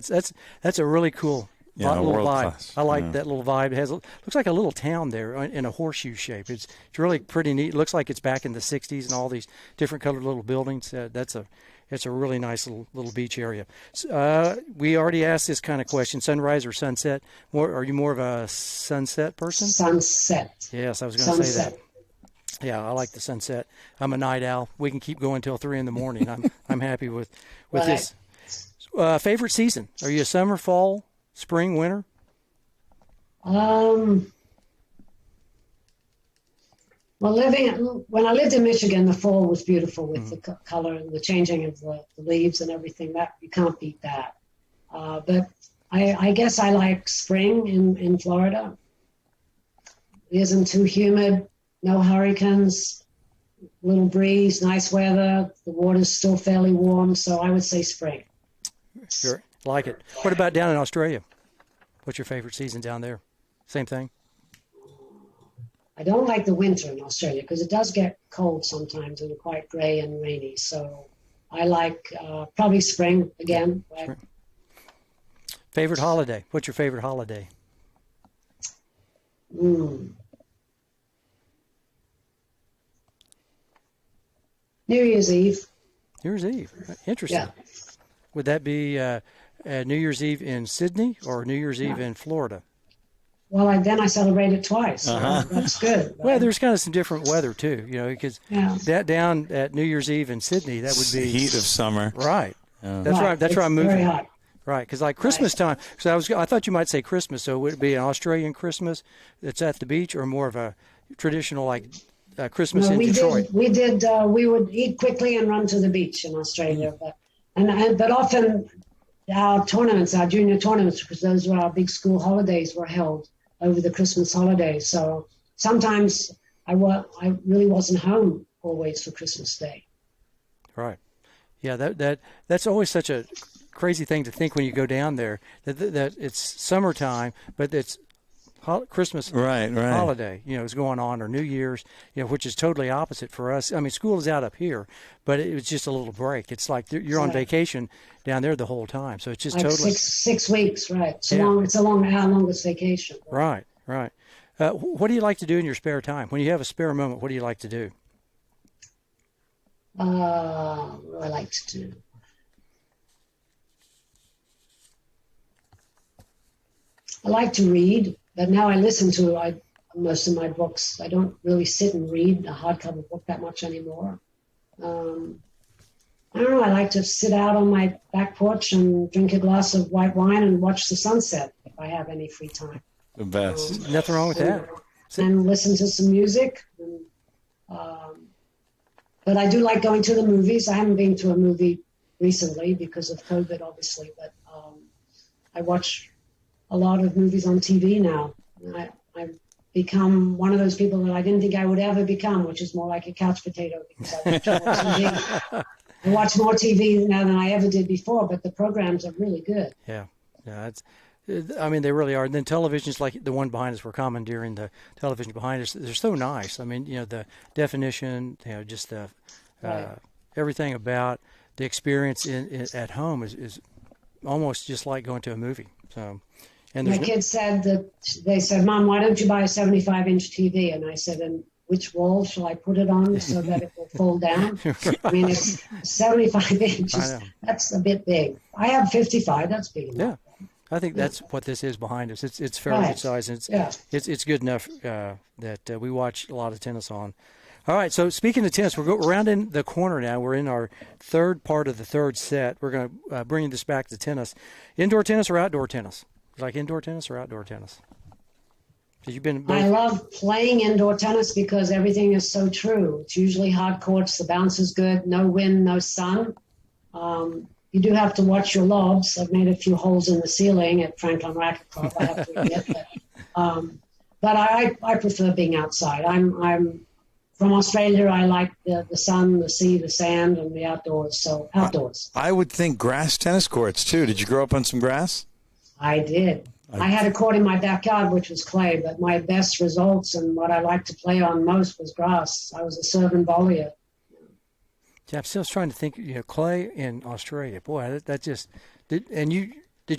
That's a really cool little world vibe. class. I like that little vibe. It looks like a little town there in a horseshoe shape. It's really pretty neat. It looks like it's back in the '60s and all these different colored little buildings. It's a really nice little beach area. We already asked this kind of question: sunrise or sunset? Are you more of a sunset person? Sunset. Yes, I was going to say that. Yeah, I like the sunset. I'm a night owl. We can keep going till 3 a.m. I'm happy with Right. this. Favorite season? Are you a summer, fall, spring, winter? Well, when I lived in Michigan, the fall was beautiful with the color and the changing of the leaves and everything. That you can't beat that. But I guess I like spring in Florida. It isn't too humid, no hurricanes, little breeze, nice weather. The water's still fairly warm, so I would say spring. Sure, like it. What about down in Australia? What's your favorite season down there? Same thing? I don't like the winter in Australia because it does get cold sometimes and quite gray and rainy. So I like probably spring again. Right? Spring. Favorite holiday? What's your favorite holiday? New Year's Eve. New Year's Eve. Interesting. Yeah. Would that be New Year's Eve in Sydney or New Year's Eve in Florida? Well, then I celebrate it twice. So that's good. Well, there's kind of some different weather too, because that down at New Year's Eve in Sydney, that would be heat of summer. Right. Yeah. That's right. That's where I'm moving. Very hot. Right, because like Christmas time. So I thought you might say Christmas. So would it be an Australian Christmas that's at the beach, or more of a traditional Christmas in Detroit? We would eat quickly and run to the beach in Australia, but often our tournaments, our junior tournaments, because those were our big school holidays, were held over the Christmas holidays. So sometimes I really wasn't home always for Christmas Day. Right. Yeah, that's always such a crazy thing to think when you go down there, that it's summertime, but it's Christmas holiday, is going on, or New Year's, which is totally opposite for us. I mean, school is out up here, but it was just a little break. It's like you're on vacation down there the whole time, so it's just like totally six weeks, right? It's our longest vacation. Right. What do you like to do in your spare time? When you have a spare moment, what do you like to do? What do I like to do? I like to read, but now I listen to most of my books. I don't really sit and read a hardcover book that much anymore. I don't know. I like to sit out on my back porch and drink a glass of white wine and watch the sunset if I have any free time. The best. Nothing wrong with that. And listen to some music. And, but I do like going to the movies. I haven't been to a movie recently because of COVID, obviously, but I watch a lot of movies on TV now. I've become one of those people that I didn't think I would ever become, which is more like a couch potato, because I watch more TV. I watch more TV now than I ever did before, but the programs are really good. Yeah, they really are. And then televisions like the one behind us, we're commandeering the television behind us. They're so nice. I mean, the definition, just the everything about the experience at home is almost just like going to a movie. So. And my kids said they said, "Mom, why don't you buy a 75-inch TV?" And I said, "And which wall shall I put it on so that it will fold down?" Right. I mean, it's 75 inches. That's a bit big. I have 55. That's big enough. Yeah, I think that's what this is behind us. It's fairly good size. And it's good enough that we watch a lot of tennis on. All right, so speaking of tennis, we're around in the corner now. We're in our third part of the third set. We're going to bring this back to tennis. Indoor tennis or outdoor tennis? Like indoor tennis or outdoor tennis? I love playing indoor tennis because everything is so true. It's usually hard courts. The bounce is good. No wind, no sun. You do have to watch your lobs. I've made a few holes in the ceiling at Franklin Racket Club, I have to admit. But I prefer being outside. I'm from Australia. I like the sun, the sea, the sand, and the outdoors. So outdoors. I would think grass tennis courts, too. Did you grow up on some grass? I did. I had a court in my backyard, which was clay, but my best results and what I liked to play on most was grass. I was a serve and volleyer. Yeah, I'm still trying to think, clay in Australia. Boy, that just did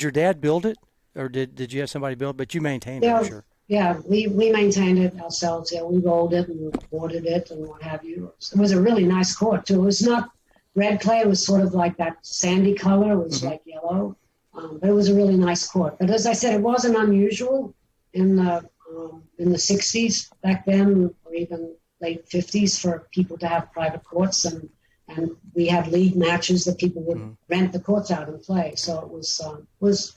your dad build it, or did you have somebody build it? But you maintained it, I'm sure. Yeah, we maintained it ourselves. Yeah, we rolled it and watered it and what have you. It was a really nice court, too. It was not red clay. It was sort of like that sandy color. It was like yellow. But it was a really nice court. But as I said, it wasn't unusual in the 60s back then, or even late 50s, for people to have private courts, and we had league matches that people would rent the courts out and play. So it was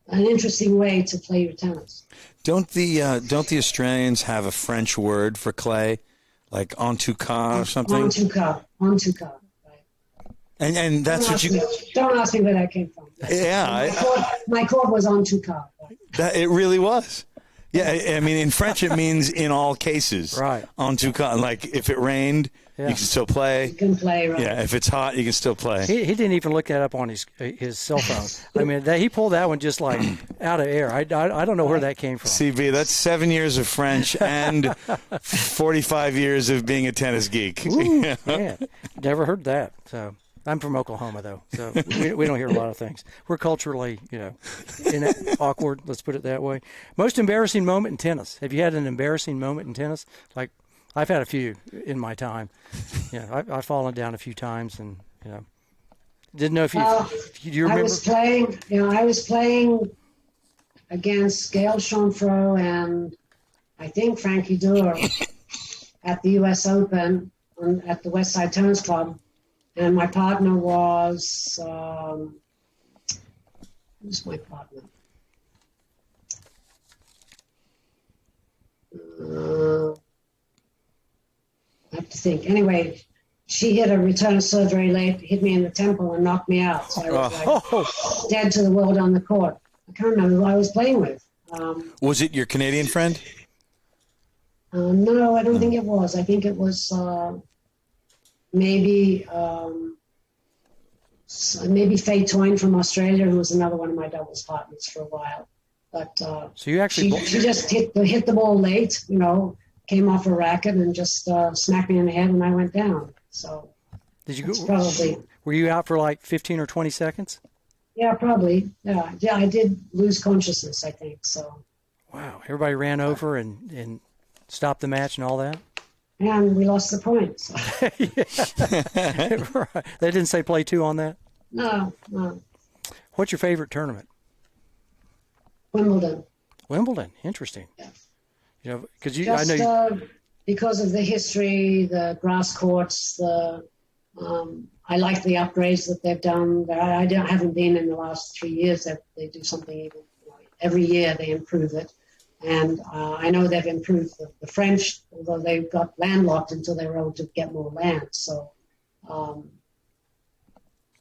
an interesting way to play your tennis. Don't the Australians have a French word for clay, like en tout cas or something? En tout cas. And that's what you... Don't ask me where that came from. Yeah. My court was en tout cas. It really was. Yeah, I mean, in French it means in all cases. Right. En tout cas. Like, if it rained, you can still play. You can play, right. Yeah, if it's hot, you can still play. He didn't even look that up on his cell phone. I mean, he pulled that one just like out of air. I don't know where that came from. CB, that's 7 years of French and 45 years of being a tennis geek. Ooh, man, never heard that. So... I'm from Oklahoma, though, so we don't hear a lot of things. We're culturally, awkward, let's put it that way. Most embarrassing moment in tennis. Have you had an embarrassing moment in tennis? Like, I've had a few in my time. I've fallen down a few times, and, didn't know if you remember. I was playing against Gail Chanfro and I think Frankie Doerr at the U.S. Open at the West Side Tennis Club. And my partner was, who's my partner? I have to think. Anyway, she hit a return serve very late, hit me in the temple, and knocked me out. So I was like dead to the world on the court. I can't remember who I was playing with. Was it your Canadian friend? No, I don't think it was. I think it was maybe Faye Toyne from Australia, who was another one of my doubles partners for a while. But so you actually she just hit the ball late, came off a racket and just smacked me in the head, and I went down. So did you go? Probably. Were you out for like 15 or 20 seconds? Yeah, probably. Yeah, I did lose consciousness, I think. So. Wow! Everybody ran over and stopped the match and all that. And we lost the point. So. Right. They didn't say play two on that? No. What's your favorite tournament? Wimbledon. Wimbledon. Interesting. Yeah. Because I know because of the history, the grass courts, I like the upgrades that they've done. I haven't been in the last 3 years. That they do something even every year they improve it. And I know they've improved the French, although they got landlocked until they were able to get more land. So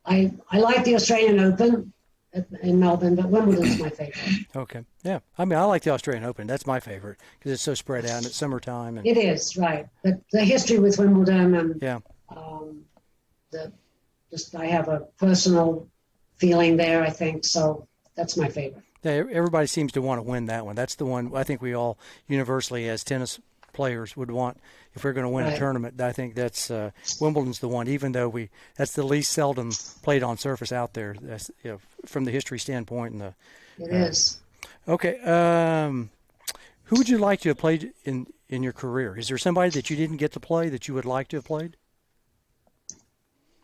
I like the Australian Open in Melbourne, but Wimbledon's my favorite. Okay. Yeah. I mean, I like the Australian Open. That's my favorite because it's so spread out and it's summertime. And it is, right. But the history with Wimbledon and I have a personal feeling there, I think. So that's my favorite. Yeah, everybody seems to want to win that one. That's the one I think we all universally as tennis players would want if we're going to win a tournament. I think that's Wimbledon's the one, even though that's the least seldom played on surface out there. That's, from the history standpoint. And it is. Okay. Who would you like to have played in your career? Is there somebody that you didn't get to play that you would like to have played?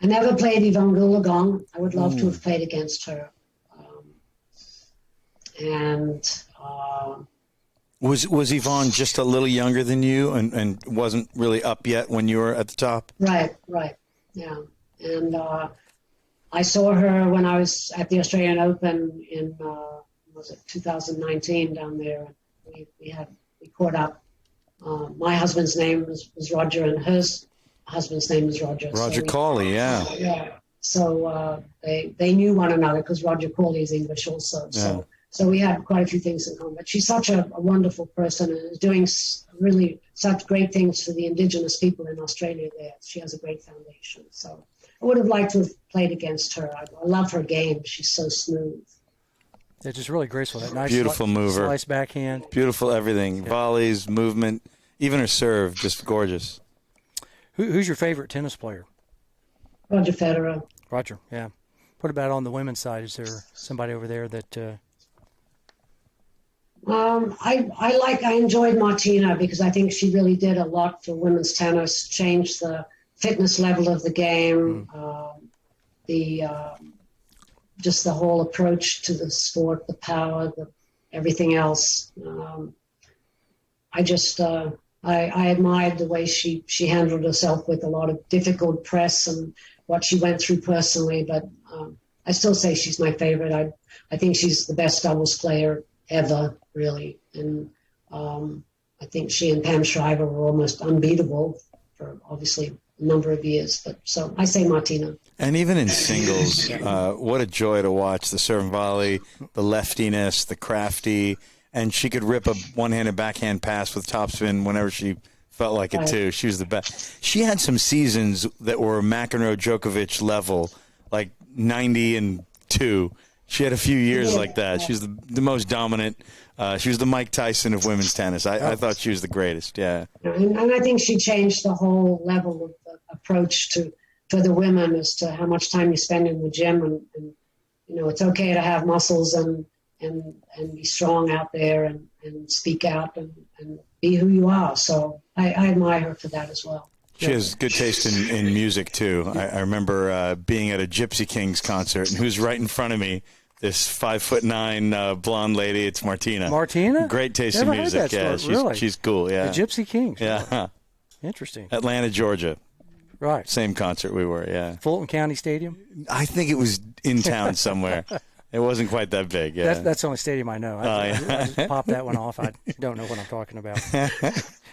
I never played Avon. I would love to have played against her. Was Yvonne just a little younger than you and wasn't really up yet when you were at the top? Right, yeah. And I saw her when I was at the Australian Open in 2019 down there. We caught up. My husband's name was Roger, and hers husband's name is Roger. Roger Cawley, yeah. Yeah. So they knew one another because Roger Cawley is English also. Yeah. So we had quite a few things in common. But she's such a wonderful person and is doing really such great things for the Indigenous people in Australia there. She has a great foundation. So I would have liked to have played against her. I love her game. She's so smooth. It's just really graceful. That nice beautiful mover. Slice backhand. Beautiful everything. Yeah. Volleys, movement, even her serve, just gorgeous. Who's your favorite tennis player? Roger Federer. Roger, yeah. What about on the women's side? Is there somebody over there that... I enjoyed Martina because I think she really did a lot for women's tennis, changed the fitness level of the game, just the whole approach to the sport, the power, everything else. I admired the way she handled herself with a lot of difficult press and what she went through personally, but I still say she's my favorite. I think she's the best doubles player ever, really. And I think she and Pam Shriver were almost unbeatable for obviously a number of years. But so I say Martina. And even in singles, what a joy to watch the serve and volley, the leftiness, the crafty, and she could rip a one-handed backhand pass with topspin whenever she felt like it too. She was the best. She had some seasons that were McEnroe Djokovic level, like 90-2. She had a few years like that. She was the most dominant. She was the Mike Tyson of women's tennis. I thought she was the greatest, yeah. And I think she changed the whole level of the approach for the women as to how much time you spend in the gym. And it's okay to have muscles and be strong out there and speak out and be who you are. So I admire her for that as well. She has good taste in music, too. I remember being at a Gypsy Kings concert, and who's right in front of me? This 5'9" blonde lady. It's Martina. Martina? Great taste Never in music. Heard that story. She's cool. Yeah. The Gypsy Kings. Yeah. Interesting. Atlanta, Georgia. Right. Same concert we were. Yeah. Fulton County Stadium. I think it was in town somewhere. It wasn't quite that big. Yeah. That's the only stadium I know. I just popped that one off. I don't know what I'm talking about.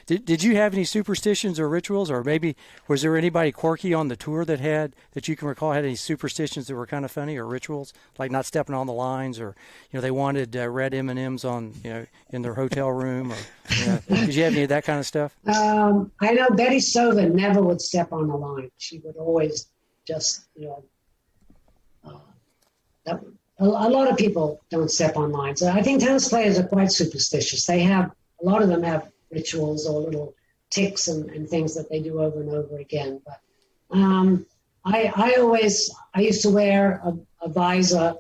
Did you have any superstitions or rituals, or maybe was there anybody quirky on the tour that you can recall had any superstitions that were kind of funny, or rituals like not stepping on the lines, or they wanted red M&Ms on in their hotel room, or did you have any of that kind of stuff? I know Betty Stovin never would step on the line. She would always just a lot of people don't step on lines. I think tennis players are quite superstitious. A lot of them have rituals or little ticks and things that they do over and over again. But I used to wear a visor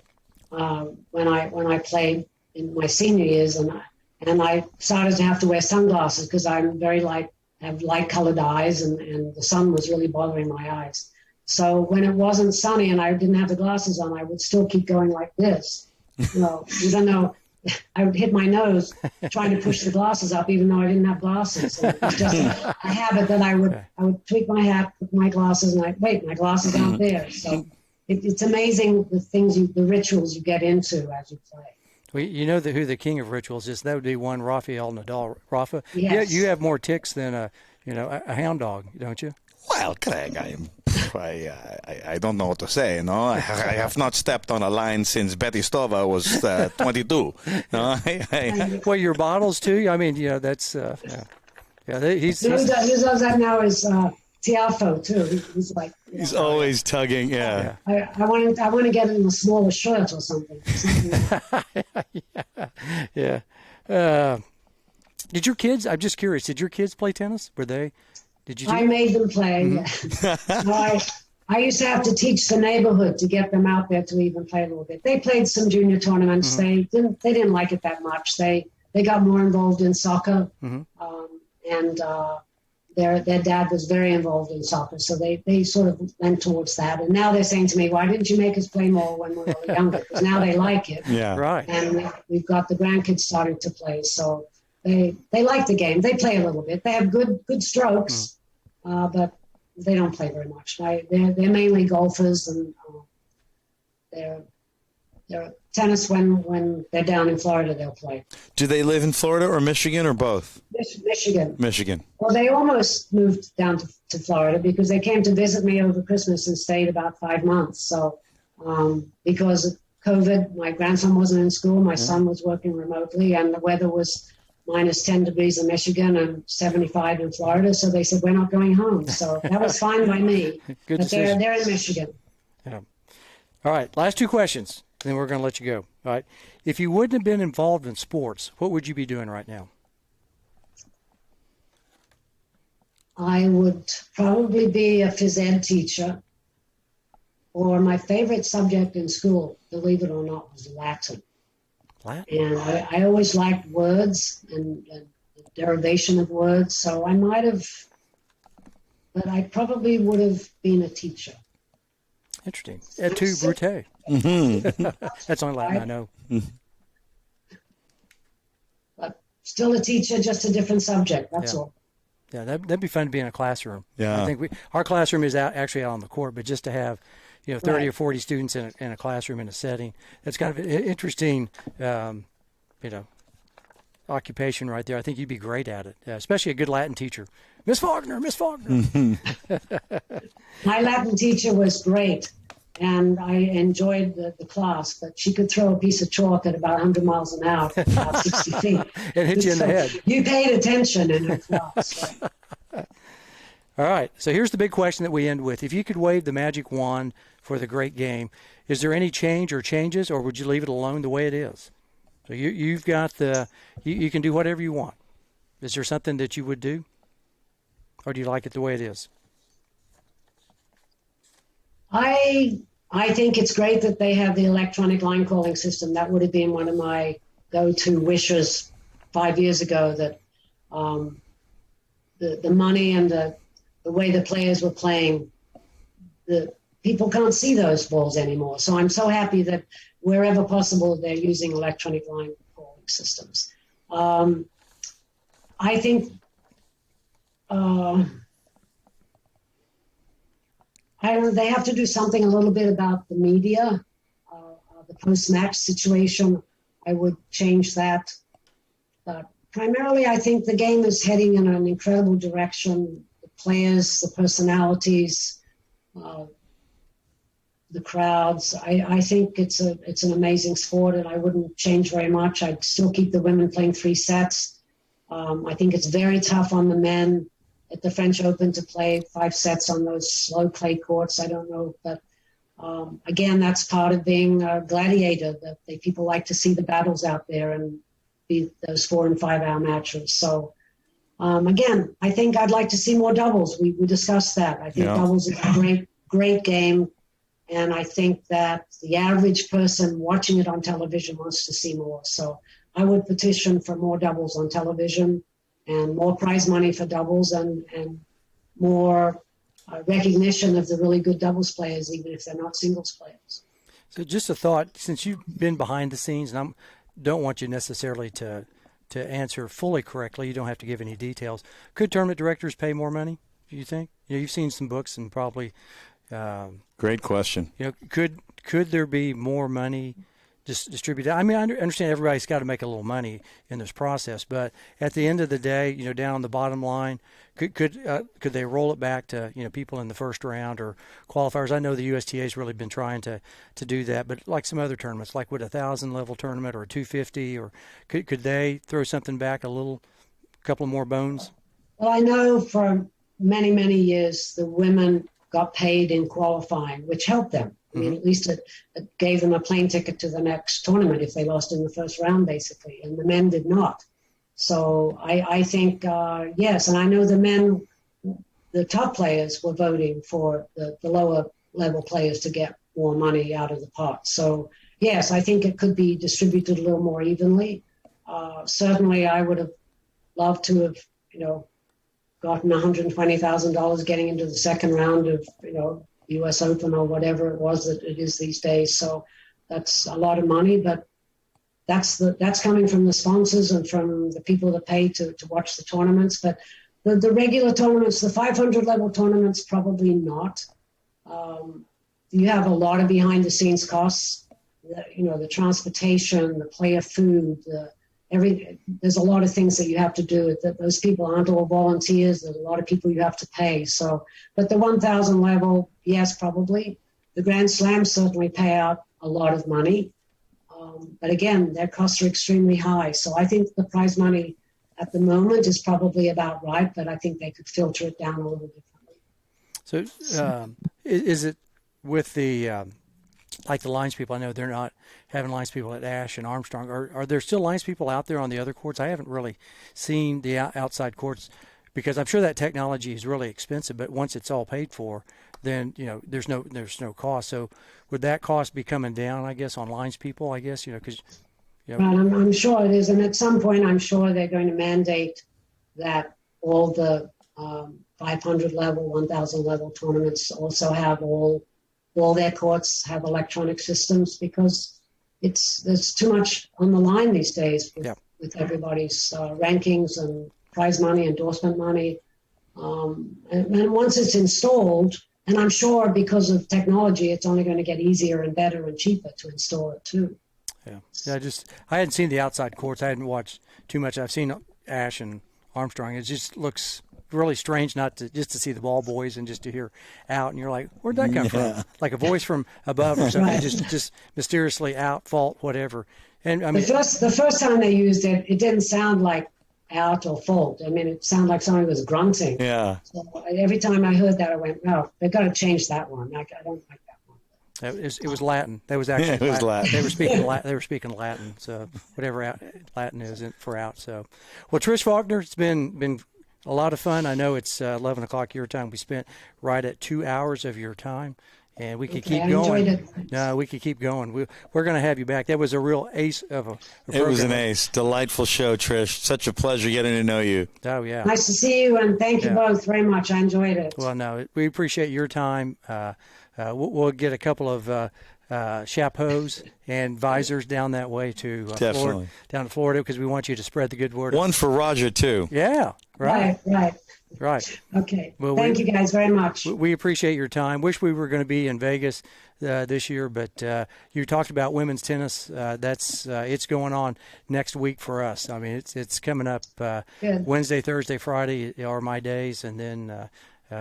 when I played in my senior years, and I started to have to wear sunglasses because I'm have light colored eyes, and the sun was really bothering my eyes. So when it wasn't sunny and I didn't have the glasses on, I would still keep going like this. Even though I would hit my nose trying to push the glasses up, even though I didn't have glasses. And it was just a habit that I would tweak my hat, put my glasses, and my glasses aren't there. So it's amazing the rituals you get into as you play. Well, you know who the king of rituals is? That would be one Rafael Nadal. Rafa, yes. You have more ticks than a hound dog, don't you? Well, Craig, I don't know what to say. No, I have not stepped on a line since Betty Stova was 22. No, Well, your bottles too. I mean, that's he's Who does that now is Tiafo too. He's like he's always tugging. Yeah. I want to get him a smaller shirt or something. Yeah. Did your kids? I'm just curious. Did your kids play tennis? Were they? Did you? I made them play. Mm-hmm. I used to have to teach the neighborhood to get them out there to even play a little bit. They played some junior tournaments. Mm-hmm. They didn't like it that much. They got more involved in soccer, mm-hmm. And their dad was very involved in soccer, so they sort of went towards that. And now they're saying to me, "Why didn't you make us play more when we were younger?" Because now they like it. Yeah, right. And we've got the grandkids starting to play, so they like the game. They play a little bit. They have good strokes. But they don't play very much. They're mainly golfers, and they're tennis when they're down in Florida, they'll play. Do they live in Florida or Michigan or both? Michigan. Michigan. Well, they almost moved down to Florida because they came to visit me over Christmas and stayed about 5 months. So because of COVID, my grandson wasn't in school. My son was working remotely, and the weather was minus 10 degrees in Michigan and 75 in Florida. So they said, we're not going home. So that was fine by me. Good but decision. they're in Michigan. Yeah. All right. Last two questions, then we're going to let you go. All right. If you wouldn't have been involved in sports, what would you be doing right now? I would probably be a phys ed teacher, or my favorite subject in school, believe it or not, was Latin. And I always liked words and the derivation of words, so I might have, but I probably would have been a teacher. Interesting. Et tu, Brute. Mm-hmm. That's the only Latin I know. But still a teacher, just a different subject, that's all. Yeah, that'd be fun to be in a classroom. Yeah. I think our classroom is actually out on the court, but just to have 30 or 40 students in a classroom in a setting. That's kind of an interesting, occupation right there. I think you'd be great at it, especially a good Latin teacher. Miss Faulkner. My Latin teacher was great, and I enjoyed the class, but she could throw a piece of chalk at about 100 miles an hour, about 60 feet. And hit you in the head. You paid attention in her class. Right? All right, so here's the big question that we end with. If you could wave the magic wand for the great game, is there any change or changes, or would you leave it alone the way it is? So you've got you can do whatever you want. Is there something that you would do, or do you like it the way it is? I think it's great that they have the electronic line calling system. That would have been one of my go-to wishes 5 years ago, that the money and the way the players were playing, the people can't see those balls anymore. So I'm so happy that wherever possible, they're using electronic line calling systems. I think they have to do something a little bit about the media, the post-match situation. I would change that. primarily, I think the game is heading in an incredible direction. The players, the personalities, the crowds. I think it's an amazing sport, and I wouldn't change very much. I'd still keep the women playing 3 sets. I think it's very tough on the men at the French Open to play 5 sets on those slow clay courts. I don't know, but again, that's part of being a gladiator, that people like to see the battles out there and be those 4 and 5 hour matches. So again, I think I'd like to see more doubles. We discussed that. I think doubles is a great game. And I think that the average person watching it on television wants to see more. So I would petition for more doubles on television and more prize money for doubles and more recognition of the really good doubles players, even if they're not singles players. So just a thought, since you've been behind the scenes, and I don't want you necessarily to answer fully correctly, you don't have to give any details. Could tournament directors pay more money, do you think? You've seen some books and probably... great question. Could there be more money distributed? I mean, I understand everybody's got to make a little money in this process, but at the end of the day, down on the bottom line, could they roll it back to people in the first round or qualifiers? I know the USTA has really been trying to do that, but like some other tournaments, like with a 1,000 level tournament or a 250, or could they throw something back a couple more bones? Well, I know for many years the women got paid in qualifying, which helped them. I mean, at least it gave them a plane ticket to the next tournament if they lost in the first round, basically, and the men did not. So I think, yes, and I know the men, the top players were voting for the lower level players to get more money out of the pot. So, yes, I think it could be distributed a little more evenly. Certainly, I would have loved to have, gotten $120,000 getting into the second round of, U.S. Open or whatever it was that it is these days. So that's a lot of money, but that's coming from the sponsors and from the people that pay to watch the tournaments. But the regular tournaments, the 500 level tournaments, probably not. You have a lot of behind the scenes costs, the transportation, the player food, there's a lot of things that you have to do. Those people aren't all volunteers. There's a lot of people you have to pay. So, but the 1,000 level, yes, probably. The Grand Slams certainly pay out a lot of money. But again, their costs are extremely high. So I think the prize money at the moment is probably about right, but I think they could filter it down a little differently. So is it with the... like the lines people, I know they're not having lines people at Ash and Armstrong. Are there still lines people out there on the other courts? I haven't really seen the outside courts because I'm sure that technology is really expensive. But once it's all paid for, then there's no cost. So would that cost be coming down? I guess on lines people. I guess because. Right, I'm sure it is, and at some point, I'm sure they're going to mandate that all the 500 level, 1,000 level tournaments also have all their courts have electronic systems because there's too much on the line these days with everybody's rankings and prize money, endorsement money. And once it's installed, and I'm sure because of technology, it's only going to get easier and better and cheaper to install it too. Yeah. I hadn't seen the outside courts. I hadn't watched too much. I've seen Ash and Armstrong. It just looks really strange just to see the ball boys and just to hear out, and you're like, where'd that come from? Like a voice from above or something, just mysteriously out, fault, whatever. And I mean, the first time they used it, it didn't sound like out or fault. I mean, it sounded like somebody was grunting. Yeah. So every time I heard that, I went, "Oh, they've got to change that one. I don't like that one." It was Latin. That was actually it was Latin. They were speaking Latin. So whatever Latin is for out. So, well, Trish Faulkner, it's been a lot of fun. I know it's 11 o'clock your time. We spent right at 2 hours of your time, and we could keep going. I enjoyed it. No, we could keep going. We're going to have you back. That was a real ace of a program. It was an ace. Delightful show, Trish. Such a pleasure getting to know you. Oh, yeah. Nice to see you, and thank you both very much. I enjoyed it. Well, no, we appreciate your time. We'll get a couple of chapeaus and visors down that way to Florida, down to Florida, because we want you to spread the good word. One for Roger too. Yeah, right. Right. Okay. Well, thank you guys very much. We appreciate your time. Wish we were going to be in Vegas this year, but you talked about women's tennis. It's going on next week for us. I mean, it's coming up Wednesday, Thursday, Friday are my days, and then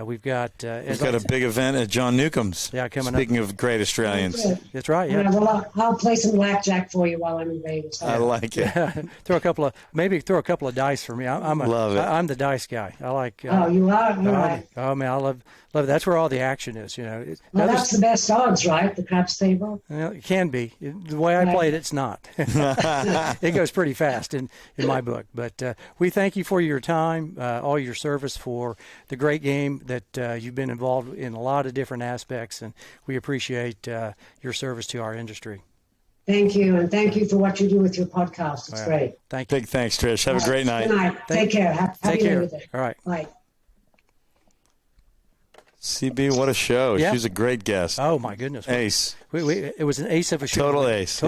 we've got a big event at John Newcomb's. Yeah, coming Speaking up. Of great Australians. That's right. Yeah. Well, I'll play some blackjack for you while I'm in Vegas. I like it. throw a couple of dice for me. Love it. I'm the dice guy. I like. Oh, you are. All right. Oh man, I love it. That's where all the action is. Well, that's the best odds, right? The craps table. Well, it can be. The way I played it's not. It goes pretty fast in my book. But we thank you for your time, all your service, for the great game that you've been involved in a lot of different aspects, and we appreciate your service to our industry. Thank you, and thank you for what you do with your podcast. It's great. Thank you. Big thanks, Trish. Have a great night. Good night. Take care. Happy New Year. All right. Bye. CB, what a show. Yeah. She's a great guest. Oh, my goodness. Ace. It was an ace of a show. Total ace,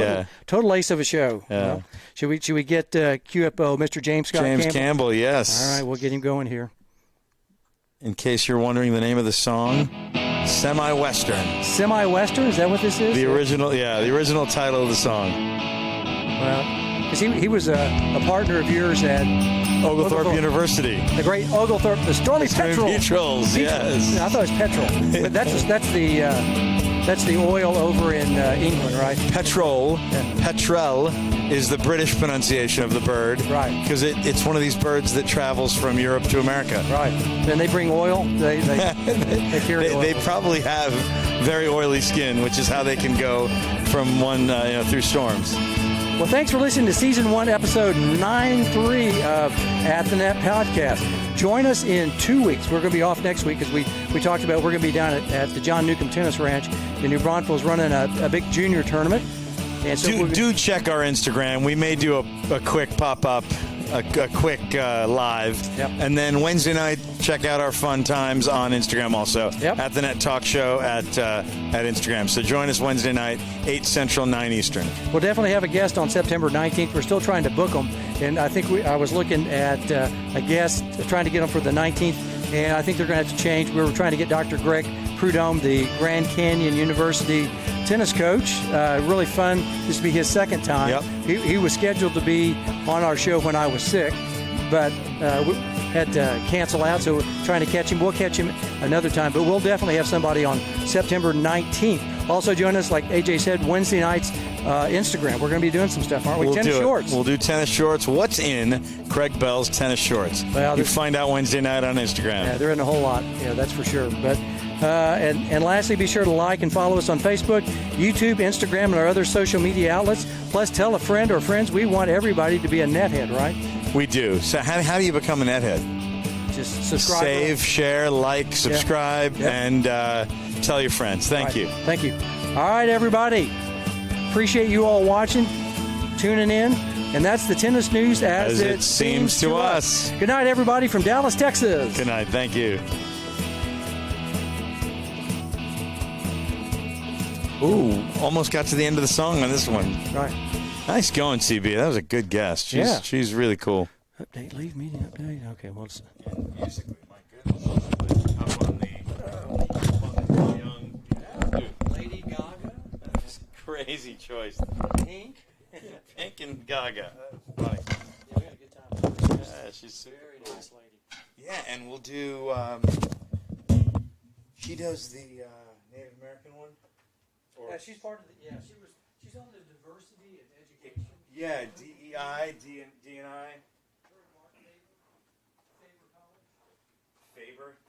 Total ace of a show. Yeah. Well, should we get QFO, Mr. James Scott Campbell, yes. All right, we'll get him going here. In case you're wondering the name of the song, Semi-Western. Semi-Western, is that what this is? The original title of the song. Well, because he was a partner of yours at Oglethorpe University. The great Oglethorpe, the Stormy Petrel. Petrels, yes. I thought it was petrol. But that's the oil over in England, right? Petrol. Yeah. Petrel is the British pronunciation of the bird. Right. Because it's one of these birds that travels from Europe to America. Right. Then they bring oil. They carry oil. They probably have very oily skin, which is how they can go from one through storms. Well, thanks for listening to Season 1, Episode 9-3 of At the Net Podcast. Join us in 2 weeks. We're going to be off next week because we talked about we're going to be down at the John Newcomb Tennis Ranch in New Braunfels running a big junior tournament. And so do check our Instagram. We may do a quick pop-up, a quick live. Yep. And then Wednesday night, check out our fun times on Instagram also. Yep. At the Net Talk Show at Instagram. So join us Wednesday night, 8 Central, 9 Eastern. We'll definitely have a guest on September 19th. We're still trying to book them. And I think I was looking at a guest, trying to get them for the 19th. And I think they're going to have to change. We were trying to get Dr. Greg Prudhomme, the Grand Canyon University tennis coach. Really fun. This will be his second time. Yep. He was scheduled to be on our show when I was sick, but we had to cancel out, so we're trying to catch him. We'll catch him another time, but we'll definitely have somebody on September 19th. Also join us, like AJ said, Wednesday nights, Instagram. We're going to be doing some stuff, aren't we? Tennis shorts. We'll do tennis shorts. What's in Craig Bell's tennis shorts? Well, you find out Wednesday night on Instagram. Yeah, they're in a whole lot. Yeah, that's for sure. But and lastly, be sure to like and follow us on Facebook, YouTube, Instagram, and our other social media outlets. Plus, tell a friend or friends. We want everybody to be a nethead, right? We do. So how do you become a nethead? Just subscribe. Save, share, like, subscribe, and tell your friends. Thank you. Thank you. All right, everybody. Appreciate you all watching, tuning in. And that's the tennis news as it seems to us. Good night, everybody, from Dallas, Texas. Good night. Thank you. Ooh, almost got to the end of the song on this one. Right. Nice going, CB. That was a good guest. She's really cool. Update, leave meeting update. Okay, well, it's... Musically, my goodness. Up on the young... Lady Gaga. Crazy choice. Pink. Pink and Gaga. Yeah, we had a good time. Yeah, she's Very nice lady. Yeah, and we'll do... she does the Native American one? Yeah, she's part of the... Yeah, she's on the diversity and education. Yeah, DEI, D&I. Faber.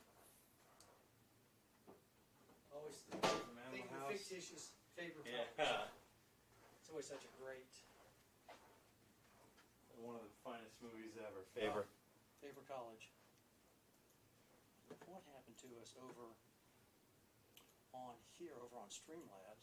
Always thinking fictitious Faber. Yeah. It's always such a great... One of the finest movies ever. Faber. Faber College. What happened to us over on Streamlabs?